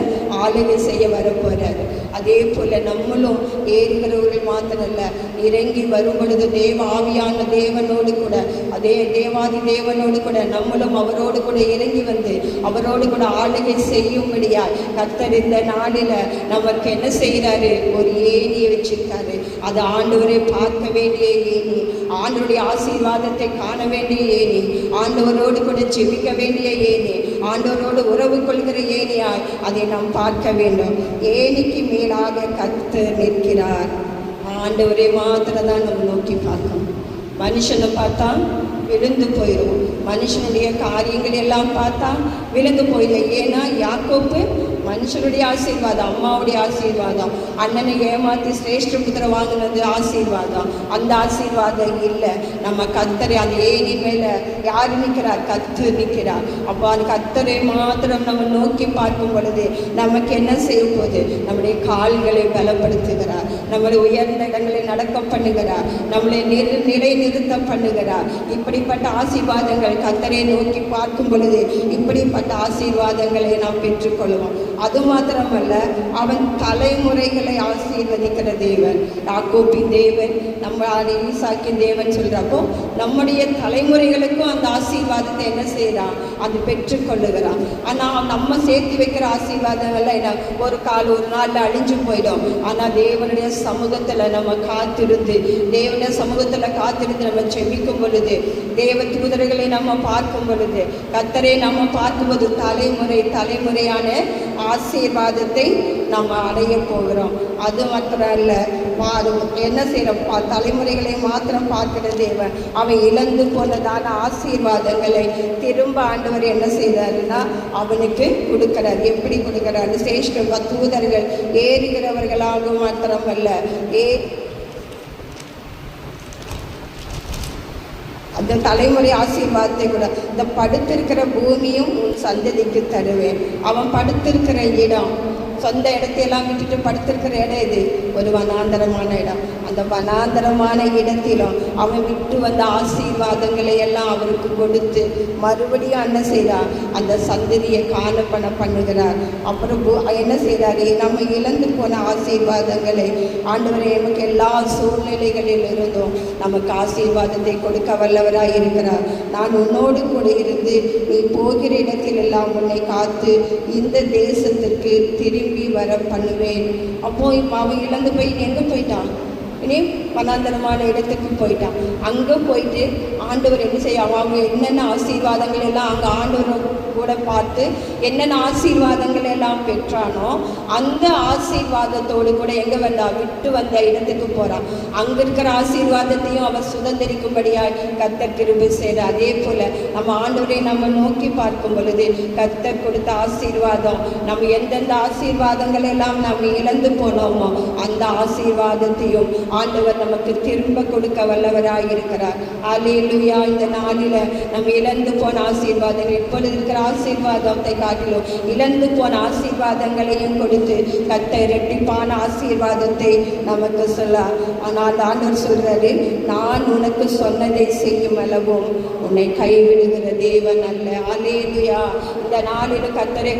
ஆளுகை செய்ய வர போறாரு. அதே போல நம்மளும் ஏறுகிறவர்கள் மாத்திரல்ல, இறங்கி வரும் பொழுது தேவ ஆவியான தேவனோடு கூட, அதே தேவாதி தேவனோடு கூட நம்மளும் அவரோடு கூட இறங்கி வந்து அவரோடு கூட ஆளுகை செய்யும்படியா கர்த்தர் இந்த நாளில் நமக்கு என்ன செய்கிறாரு? ஒரு ஏணியை வச்சிருக்காரு. அது ஆண்டவரை பார்க்க வேண்டிய ஏணி, ஆண்டவருடைய ஆசீர்வாதத்தை காண வேண்டிய ஏணி, ஆண்டவரோடு கூட ஜெபிக்க வேண்டிய ஏணி, ஆண்டவரோடு உறவு கொள்கிற ஏணியாய் அதை நாம் பார்க்க வேண்டும். ஏணிக்கு மேலாக கர்த்தர் நிற்கிறார். ஆண்டவரை மாத்திரம் தான் நம்ம நோக்கி பார்க்கணும். மனுஷனை பார்த்தா விழுந்து போயிடும், மனுஷனுடைய காரியங்கள் எல்லாம் பார்த்தா விழுந்து போயிடும். ஏன்னா யாக்கோப்பு மனுஷனுடைய ஆசீர்வாதம், அம்மாவுடைய ஆசீர்வாதம், அண்ணனை ஏமாற்றி சிரேஷ்ட புத்திர வாங்கினது ஆசீர்வாதம். அந்த ஆசீர்வாதம் இல்லை. நம்ம கர்த்தரை அந்த ஏணி மேலே யார் நிற்கிறார்? கர்த்தர் நிற்கிறார். அப்போ அந்த கர்த்தரை மாத்திரம் நம்ம நோக்கி பார்க்கும் பொழுது நமக்கு என்ன செய்ய போகுது? நம்முடைய கால்களை பலப்படுத்துகிறார், நம்மளை உயர்ந்த இடங்களை நடக்க பண்ணுகிறார், நம்மளை நிலை நிறுத்த பண்ணுகிறார். இப்படிப்பட்ட ஆசீர்வாதங்கள் கர்த்தரை நோக்கி பார்க்கும் பொழுது இப்படிப்பட்ட ஆசீர்வாதங்களை நாம் பெற்றுக்கொள்வோம். அது மாத்திரமல்ல, அவன் தலைமுறைகளை ஆசீர்வதிக்கிற தேவன். யாக்கோபின் தேவன், நம்ம ஈசாக்கின் தேவன் சொல்றப்போ நம்முடைய தலைமுறைகளுக்கும் அந்த ஆசீர்வாதத்தை என்ன செய்யறான்? அது பெற்றுக்கொள்ளுகிறான். ஆனால் நம்ம சேர்த்து வைக்கிற ஆசீர்வாதங்கள்லாம் என்ன? ஒரு நாளில் அழிஞ்சு போயிடும். ஆனால் தேவனுடைய சமூகத்தில் நம்ம காத்திருந்து, தேவனுடைய சமூகத்தில் காத்திருந்து நம்ம செபிக்கும் பொழுது, தேவ தூதர்களை நம்ம பார்க்கும் பொழுது, கர்த்தரை நம்ம பார்க்கும்போது தலைமுறையான ஆசீர்வாதத்தை நம்ம அடைய போகிறோம். அது மாத்திரம் அல்ல, என்ன செய்யறோம்? தலைமுறைகளை மாத்திரம் பார்க்கிற தேவன் அவன் இழந்து போனதான ஆசீர்வாதங்களை திரும்ப ஆண்டவர் என்ன செய்தாருன்னா அவனுக்கு கொடுக்கிறார். எப்படி கொடுக்கிறார்? சிரேஷ்ட தூதர்கள் ஏறுகிறவர்களாக மாத்திரமல்ல, அந்த தலைமுறை ஆசீர்வாதத்தை கூட, இந்த படுத்திருக்கிற பூமியும் உன் சந்ததிக்கு தருவேன். அவன் படுத்திருக்கிற இடம், சொந்த இடத்தையெல்லாம் விட்டுட்டு படுத்திருக்கிற இடம் இது ஒரு வனாந்தரமான இடம். அந்த வனாந்தரமான இடத்திலும் அவன் விட்டு வந்த ஆசீர்வாதங்களை எல்லாம் அவருக்கு கொடுத்து மறுபடியும் என்ன செய்கிறார்? அந்த சந்ததியை காணப்பட பண்ணுகிறார். அப்புறம் என்ன செய்கிறாரு? நம்ம இழந்து போன ஆசீர்வாதங்களை ஆண்டவரே நமக்கு எல்லா சூழ்நிலைகளில் இருந்தும் நமக்கு ஆசீர்வாதத்தை கொடுக்க வல்லவராக இருக்கிறார். நான் உன்னோடு கூட இருந்து நீ போகிற இடத்தில் எல்லாம் உன்னை காத்து இந்த தேசத்திற்கு திரும்பி வர பண்ணுவேன். அப்போ இப்போ அவன் இழந்து போய் எங்கே போயிட்டான்? இனி வனாந்தரமான இடத்துக்கு போயிட்டான். அங்கே போயிட்டு ஆண்டவர் என்ன செய்ய, அவங்க என்னென்ன ஆசீர்வாதங்கள் எல்லாம் அங்கே ஆண்டவர் கூட பார்த்து என்னென்ன ஆசீர்வாதங்கள் எல்லாம் பெற்றானோ அந்த ஆசீர்வாதத்தோடு கூட எங்கே வந்தா? விட்டு வந்த இடத்துக்கு போகிறான். அங்கே இருக்கிற ஆசீர்வாதத்தையும் அவன் சுதந்திரிக்கும்படியாக கர்த்தர் கிருபை செய்கிற. அதே போல் நம்ம ஆண்டவரை நம்ம நோக்கி பார்க்கும் பொழுது கர்த்தர் கொடுத்த ஆசீர்வாதம், நம்ம எந்தெந்த ஆசீர்வாதங்கள் எல்லாம் நம்ம இழந்து போனோமோ அந்த ஆசீர்வாதத்தையும் ஆண்டவர் நமக்கு திரும்ப கொடுக்க வல்லவராக இருக்கிறார். அல்லேலூயா. இந்த நாளில் நம்ம இழந்து போன ஆசீர்வாதங்கள், இப்பொழுது இருக்கிற ஆசீர்வாதத்தை காட்டிலும் இழந்து போன ஆசீர்வாதங்களையும் கொடுத்து கர்த்தர் இரட்டிப்பான ஆசீர்வாதத்தை நமக்கு சொல்ல. ஆனால் ஆண்டவர் சொல்றாரு, நான் உனக்கு சொன்னதை செய்யும் அளவும் உன்னை கைவிடுகிற தேவன் அல்ல. அல்லேலூயா. இந்த நாளில் கர்த்தரை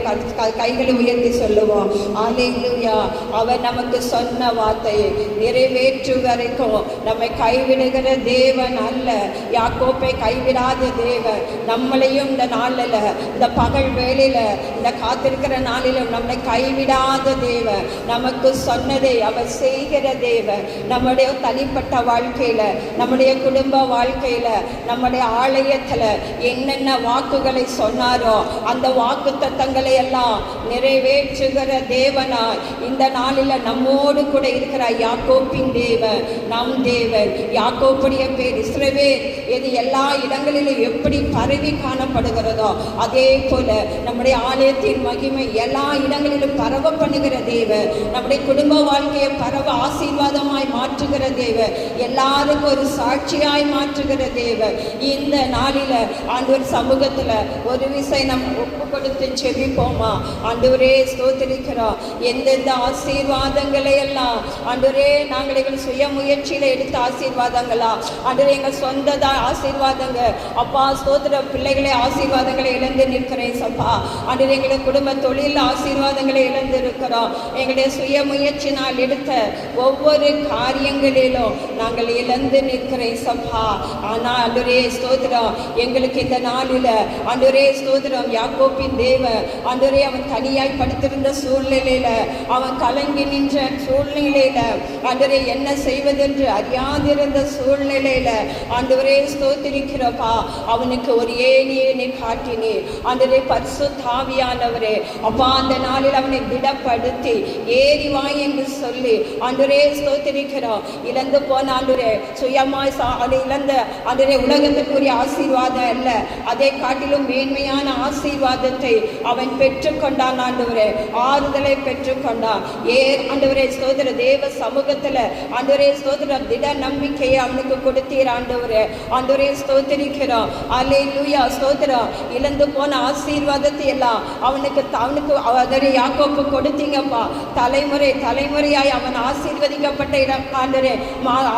கைகளை உயர்த்தி சொல்லுவோம். அல்லேலூயா. அவர் நமக்கு சொன்ன வார்த்தையை நிறைவேற்றும் வரைக்கும் நம்மை கைவிடுகிற தேவன் அல்ல. யாக்கோப்பை கைவிடாத தேவன் நம்மளையும் இந்த நாளில், இந்த பகல் வேளையில, இந்த காத்திருக்கிற நாளிலும் நம்மை கைவிடாத தேவன், நமக்கு சொன்னதை அவர் செய்கிற தேவன். நம்முடைய தனிப்பட்ட வாழ்க்கையில, நம்முடைய குடும்ப வாழ்க்கையில, நம்முடைய ஆலய பழையத்துல என்னென்ன வாக்குகளை சொன்னாரோ அந்த வாக்கு தத்தங்களை எல்லாம் நிறைவேற்றுகிற தேவனாய் இந்த நாளில் நம்மோடு கூட இருக்கிற யாக்கோப்பின் தேவன், நம் தேவன். யாக்கோப்புடைய பேர் இஸ்ரவேல் இது எல்லா இடங்களிலும் எப்படி பரவி காணப்படுகிறதோ அதே போல நம்முடைய ஆலயத்தின் மகிமை எல்லா இடங்களிலும் பரவ பண்ணுகிற தேவன். நம்முடைய குடும்ப வாழ்க்கையை பரவ ஆசீர்வாதமாய் மாற்றுகிற தேவன். எல்லாருக்கும் ஒரு சாட்சியாய் மாற்றுகிற தேவன். இந்த நாளில ஆண்டவர் சமூகத்துல ஒரு விசை நம்ம ஒப்பு கொடுத்து செபிப்போமா? ஆண்டவரே ஸ்தோத்திரிக்கிறோம். எந்தெந்த ஆசீர்வாதங்களை எல்லாம் ஆண்டவரே நாங்கள் எங்கள் சுய முயற்சியில எடுத்த ஆசீர்வாதங்களா, ஆண்டவரே எங்கள் சொந்த ஆசீர்வாதங்க அப்பா ஸ்தோத்திர, பிள்ளைகளை ஆசீர்வாதங்களை இழந்து நிற்கிறேன் சப்பா. ஆண்டவரே எங்களுடைய குடும்ப தொழில் ஆசீர்வாதங்களை இழந்து இருக்கிறோம். எங்களுடைய சுய முயற்சினால் எடுத்த ஒவ்வொரு காரியங்களிலும் நாங்கள் இழந்து நிற்கிறேன் சப்பா. ஆனால் ஆண்டவரே ஸ்தோத்திரம், எங்களுக்கு இந்த நாளில ஆண்டவரே ஸ்தோத்திரம், யாக்கோப்பின் தேவன் ஆண்டவரே அவன் தனியாய் படுத்திருந்த சூழ்நிலையில, அவன் கலங்கி நின்ற சூழ்நிலையில, ஆண்டவரே என்ன செய்வதென்று அறியாதிருந்த சூழ்நிலையில ஆண்டவரே ஸ்தோத்திரிக்கிறப்பா, அவனுக்கு ஒரு ஏணியை காட்டினே ஆண்டவரே பரிசுத்த ஆவியானவரே அப்பா. அந்த நாளில் அவனை திடப்படுத்தி ஏறி வாய் என்று சொல்லி ஆண்டவரே ஸ்தோத்திரிக்கிறோம். இழந்து போன ஆண்டவரே சுயமாய் இழந்த ஆண்டவரே உலகத்திற்குரிய ஆசீர்வாதம் அல்ல, அதை காட்டிலும் மேன்மையான ஆசீர்வாதத்தை அவன் பெற்றுக்கொண்டான் ஆண்டவரே. ஆறுதலை பெற்றுக்கொண்டான். ஆண்டவரே ஸ்தோத்திர, தேவ சமூகத்துல ஆண்டவரே ஸ்தோத்திர திட நம்பிக்கையை அவனுக்கு கொடுத்தீர் ஆண்டவரே. ஆண்டவரே ஸ்தோத்திரிக்கிறோம். அல்லேலூயா ஸ்தோத்திரம். இழந்து போன ஆசீர்வாதத்தை எல்லாம் அவனுக்கு யாக்கோப்பு கொடுத்தீங்கப்பா. தலைமுறை தலைமுறையாய் அவன் ஆசீர்வதிக்கப்பட்ட இடம் ஆண்டவரே,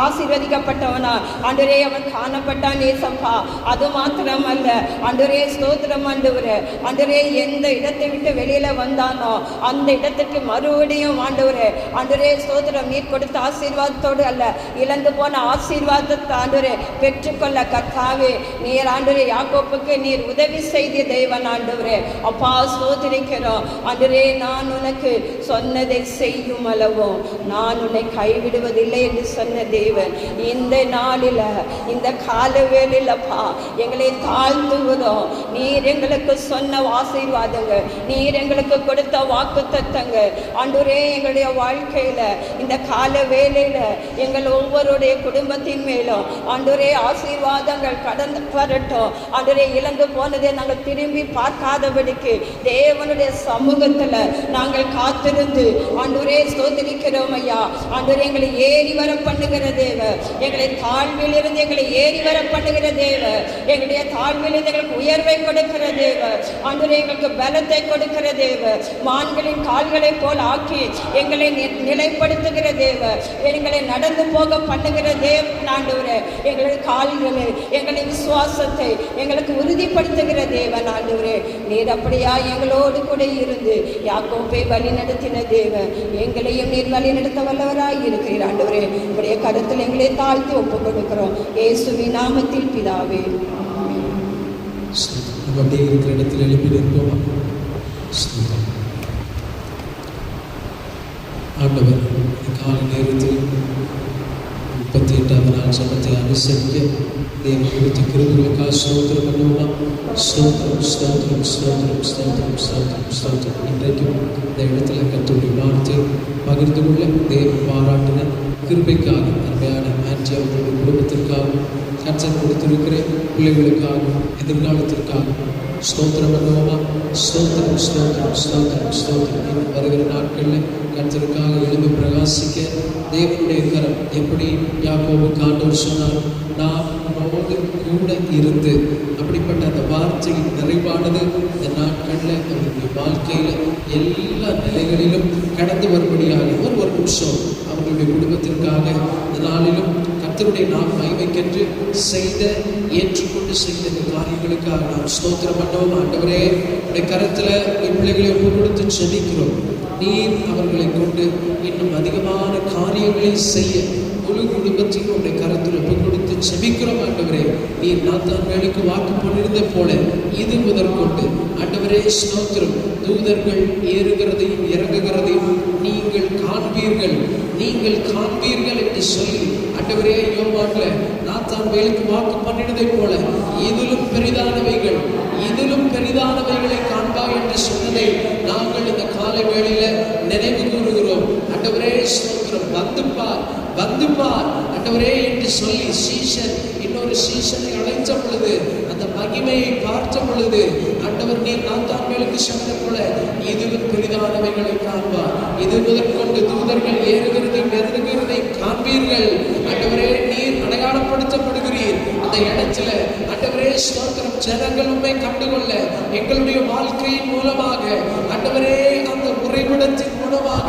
ஆசீர்வதிக்கப்பட்டவனா ஆண்டவரே அவன் காணப்பட்டான் ஏசப்பா. அது மாத்திரமல்ல ஆண்டவரே ஸ்தோத்திரம் ஆண்டவரே, ஆண்டவரே எந்த இடத்தை விட்டு வெளியில வந்தானோ அந்த இடத்துக்கு மறுபடியும் ஆண்டவரே ஆண்டவரே ஸ்தோத்திரம் நீர் கொடுத்த ஆசீர்வாதத்தோடு அல்ல, இழந்து போன ஆசீர்வாதத்தை ஆண்டவரே பெற்றுக்கொள்ள கர்த்தாவே நீர் ஆண்டவரே யாக்கோப்புக்கு நீர் உதவி செய்த தேவன் ஆண்டவரே அப்பா. ஸ்தோத்திரிக்கிறோம் ஆண்டவரே, நான் உனக்கு சொன்னதை செய்யும் அளவோ நான் உன்னை கைவிடுவதில்லை என்று சொன்ன தேவன். இந்த நாளில இந்த காலவேளையிலப்பா எங்களை தாழ்த்துகிறோம். நீர் எங்களுக்கு சொன்ன ஆசீர்வாதங்கள், நீர் எங்களுக்கு கொடுத்த வாக்கு தத்தங்கள் ஆண்டவரே எங்களுடைய வாழ்க்கையில இந்த கால வேளையில எங்கள் ஒவ்வொருடைய குடும்பத்தின் மேலும் ஆண்டவரே ஆசீர்வாதங்கள் கடந்து வரட்டும். ஆண்டவரே இழந்து போனதை நாங்கள் திரும்பி பார்க்காதபடிக்கு தேவனுடைய சமூகத்துல நாங்கள் காத்திருந்து ஆண்டவரே ஸ்தோத்திரிக்கிறோம் ஐயா. ஆண்டவரே எங்களை ஏறி வர பண்ணுகிற தேவ, எங்களை தாழ்விலிருந்து எங்களை ஏறி வர பண்ணுகிற தேவ, எங்களுடைய தாழ்விலிருந்து எங்களுக்கு உயர்வை கொடுக்கிற தேவ, ஆண்டவரே எங்களுக்கு பலத்தை கொடுக்கிற தேவ, மான்களின் கால்களை போல் ஆக்கி எங்களை நிலைப்படுத்துகிற தேவ, எங்களை நடந்து போக பண்ணுகிற தேவன் ஆண்டவரே. எங்களுடைய கால்களை எங்களுடைய விசுவாசத்தை எங்களுக்கு உறுதிப்படுத்துகிற தேவன் ஆண்டவரே. நீர் அப்படியா எங்களோடு கூட இருந்து யாக்கோப்பை வழி நடத்தின தேவன், எங்களையும் நீர் வழி நடத்த வல்லவராய் இருக்கிறீர் ஆண்டவரே. உங்களுடைய கருத்தில் எங்களை தாழ்த்தி ஒப்புக் கொடுக்கிறோம் இயேசுவின் நாமத்தில் பிதாவே. அப்படியே இருக்கிற இடத்தில் எழுப்பி நிற்போம். ஆண்டவர் கால நேரத்தில் 38வது நாள் சபத்தை அனுசரிக்க தேவன் கொடுத்த கிருபைகளுக்காக ஸ்தோத்திரம் பண்ணுவோமா? ஸ்தோத்திரம் ஸ்தோத்திரம் ஸ்தோத்திரம் ஸ்தோத்திரம் ஸ்தோத்திரம் ஸ்தோத்திரம். இன்றைக்கும் இந்த இடத்துல கர்த்தருடைய வார்த்தை பகிர்ந்து கொள்ள தேவன் பாராட்டின கிருபைக்காக அருமையான ஆன்டி அவர்களுடைய குடும்பத்திற்காகவும் கர்த்தர் கொடுத்திருக்கிற பிள்ளைகளுக்காகவும் எதிர்காலத்திற்காகவும் ஸ்தோத்திரம் பண்ணுவோமா? ஸ்தோத்திரம் ஸ்தோத்திரம் ஸ்தோத்திரம் ஸ்தோத்திரம். இன்னும் வருகிற நாட்களில் கர்த்தருக்காக எழுந்து பிரகாசிக்க தேவனுடைய கரம் எப்படி யாக்கோபுக்கு ஆண்டவர் சொன்னார், நான் உன்னோடு கூட இருந்து. அப்படிப்பட்ட அந்த வார்த்தையின் நிறைவானது இந்த நாட்களில் அவருடைய வாழ்க்கையில் எல்லா நிலைகளிலும் கடந்து வரும்படியாக ஒரு நிமிஷம் அவர்களுடைய குடும்பத்திற்காக இந்த நாளிலும் கர்த்தருடைய நாம் மகிமைக்கென்று செய்த ஏற்றுக்கொண்டு செய்த இந்த காரியங்களுக்காக நாம் ஸ்தோத்திரம் பண்ணோம். ஆண்டவரே உடைய கரத்தில் பிள்ளைகளை ஒப்பு கொடுத்து செபிக்கிறோம். நீர் அவர்களை கொண்டு இன்னும் அதிகமான காரியங்களை செய்ய முழு குடும்பத்தையும் உடைய கரத்தில் ஒப்பு கொடுத்து செபிக்கிறோம். ஆண்டவரே நீர் நாத்தான்களுக்கு வாக்கு பண்ணிருந்த போல இது முதற்கொண்டு ஆண்டவரே ஸ்தோத்திரம், தூதர்கள் ஏறுகிறதையும் இறங்குகிறதையும் நீங்கள் காண்பீர்கள், நீங்கள் காண்பீர்கள் என்று சொல்லி ஆண்டவரே யோவான்ல நாத்தான் நாத்தான்வேலுக்கு வாக்கு பண்ணினதை போல இதிலும் பெரிதானவைகளை காண்பாய் என்று சொன்னதை நாங்கள் இந்த காலை வேளையில நினைவு கூறுகிறோம். ஆண்டவரே ஸ்தோத்திரம். வந்து பார் ஆண்டவரே என்று சொல்லி சீஷன் இன்னொரு சீஷனை அழைத்த பொழுது, அந்த மகிமையை பார்த்த பொழுது, ஆண்டவர் நீர் நாத்தான்வேலுக்கு சொன்னது போல இதிலும் பெரிதானவைகளை காண்பார். இது முதற்கொண்டு தூதர்கள் ஏறுகிறதையும் இறங்குகிறதையும் காண்பீர்கள். ஆண்டவரே நீர் அடையாளப்படுத்தப்படுகிறீர். அந்த இடத்துல ஆண்டவரே ஸ்தோத்திரம், ஜனங்கள் உண்மை கண்டுகொள்ள எங்களுடைய வாழ்க்கையின் மூலமாக, ஆண்டவரே அந்த உறைவிடத்தின் மூலமாக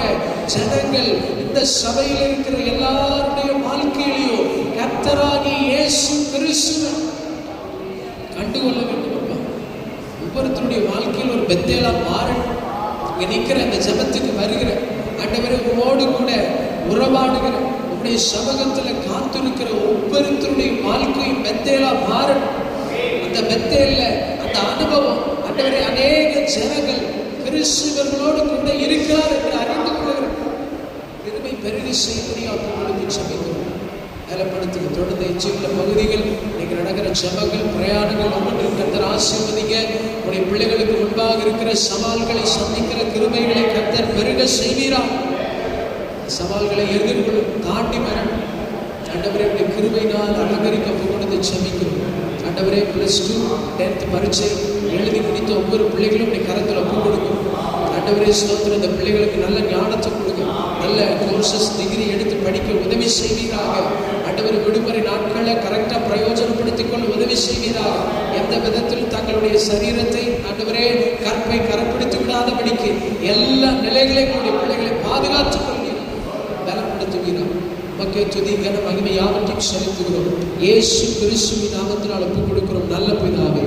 ஜனங்கள் இந்த சபையில் இருக்கிற எல்லாருடைய வாழ்க்கையிலையும் கர்த்தராகி இயேசு கிறிஸ்துவை கண்டுகொள்ள வேண்டும். ஒவ்வொருத்தருடைய வாழ்க்கையில் ஒரு பெத்தேலா மாறணும். இங்க நிற்கிற அந்த ஜபத்துக்கு வருகிற ஆண்டவரே உங்களோடு கூட உறவாடுகிற உங்களுடைய சமூகத்தில் காத்திருக்கிற ஒவ்வொருத்தருடைய வாழ்க்கையும் பெத்தேலா மாறணும். அந்த பெத்தேல்ல அந்த அனுபவம் ஆண்டவரே அநேக ஜனங்கள் கிறிஸ்துவர்களோடு கூட இருக்கிறார் என்று அறிந்து கொள்கிற பெருமை பெருகி செய்வதையாக உங்களுக்கு சமைக்கிறோம். வேலைப்படுத்துங்க. தொடர்ந்து எஞ்சியுள்ள பகுதிகள் நீங்கள் நடக்கிற ஜபங்கள் பிரயாணங்கள் ஒவ்வொன்றும் கர்த்தர் ஆசீர்வதிங்க. உங்களுடைய பிள்ளைகளுக்கு முன்பாக இருக்கிற சவால்களை சந்திக்கிற கிருபைகளை கர்த்தர் பெருக செய்வீராக. சவால்களை எதிர்கொள்ளும் தாண்டி வரணும். ஆண்டவரே உடைய கிருபையினால் அலங்கரிக்க போகிறது ஜெபிக்கிறோம். ஆண்டவரே +2 10th பரீட்சை எழுதி முடித்த ஒவ்வொரு பிள்ளைகளும் உடைய கரத்தில் ஒப்பு கொடுக்கும். ஆண்டவரே ஸ்தோத்திரம். இந்த பிள்ளைகளுக்கு நல்ல ஞானத்தை கொடுங்க. நல்ல கோர்சஸ் டிகிரி எடுத்து படிக்க உதவி செய்வீராக. ஆண்டவர் விடுமுறை நாட்களை கரெக்டாக பிரயோஜனப்படுத்திக் கொள்ள உதவி செய்வீராக. எந்த விதத்திலும் தங்களுடைய சரீரத்தை ஆண்டவரே கற்பை கரப்படுத்தி விடாதபடிக்கு எல்லா நிலைகளையும் உங்களுடைய பிள்ளைகளை பாதுகாத்துக் கொள்வீர், பலப்படுத்துவீராக. மக்கே துதி கன மகிமை யாவற்றையும் செலுத்துகிறோம். இயேசு கிறிஸ்துவின் நாமத்தினால் ஒப்புக் கொடுக்கிறோம் நல்ல பிதாவே.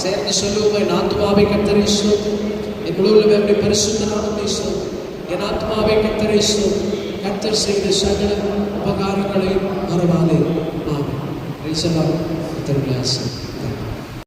சேர்ந்து சொல்லுவோம், என் ஆத்துமாவை கர்த்தரை ஸ்தோத்திரம், என் முழுவதும் என்னுடைய பரிசுத்த நாமத்தை ஸ்தோத்திரம். என் ஆத்மாவை கர்த்தரை ஸ்தோத்திரம். கர்த்தர் செய்த சகல உபகாரங்களை மறவாதே. ஆமென். Praise the lord. கர்த்தருடைய ஆசீர்வாதம்.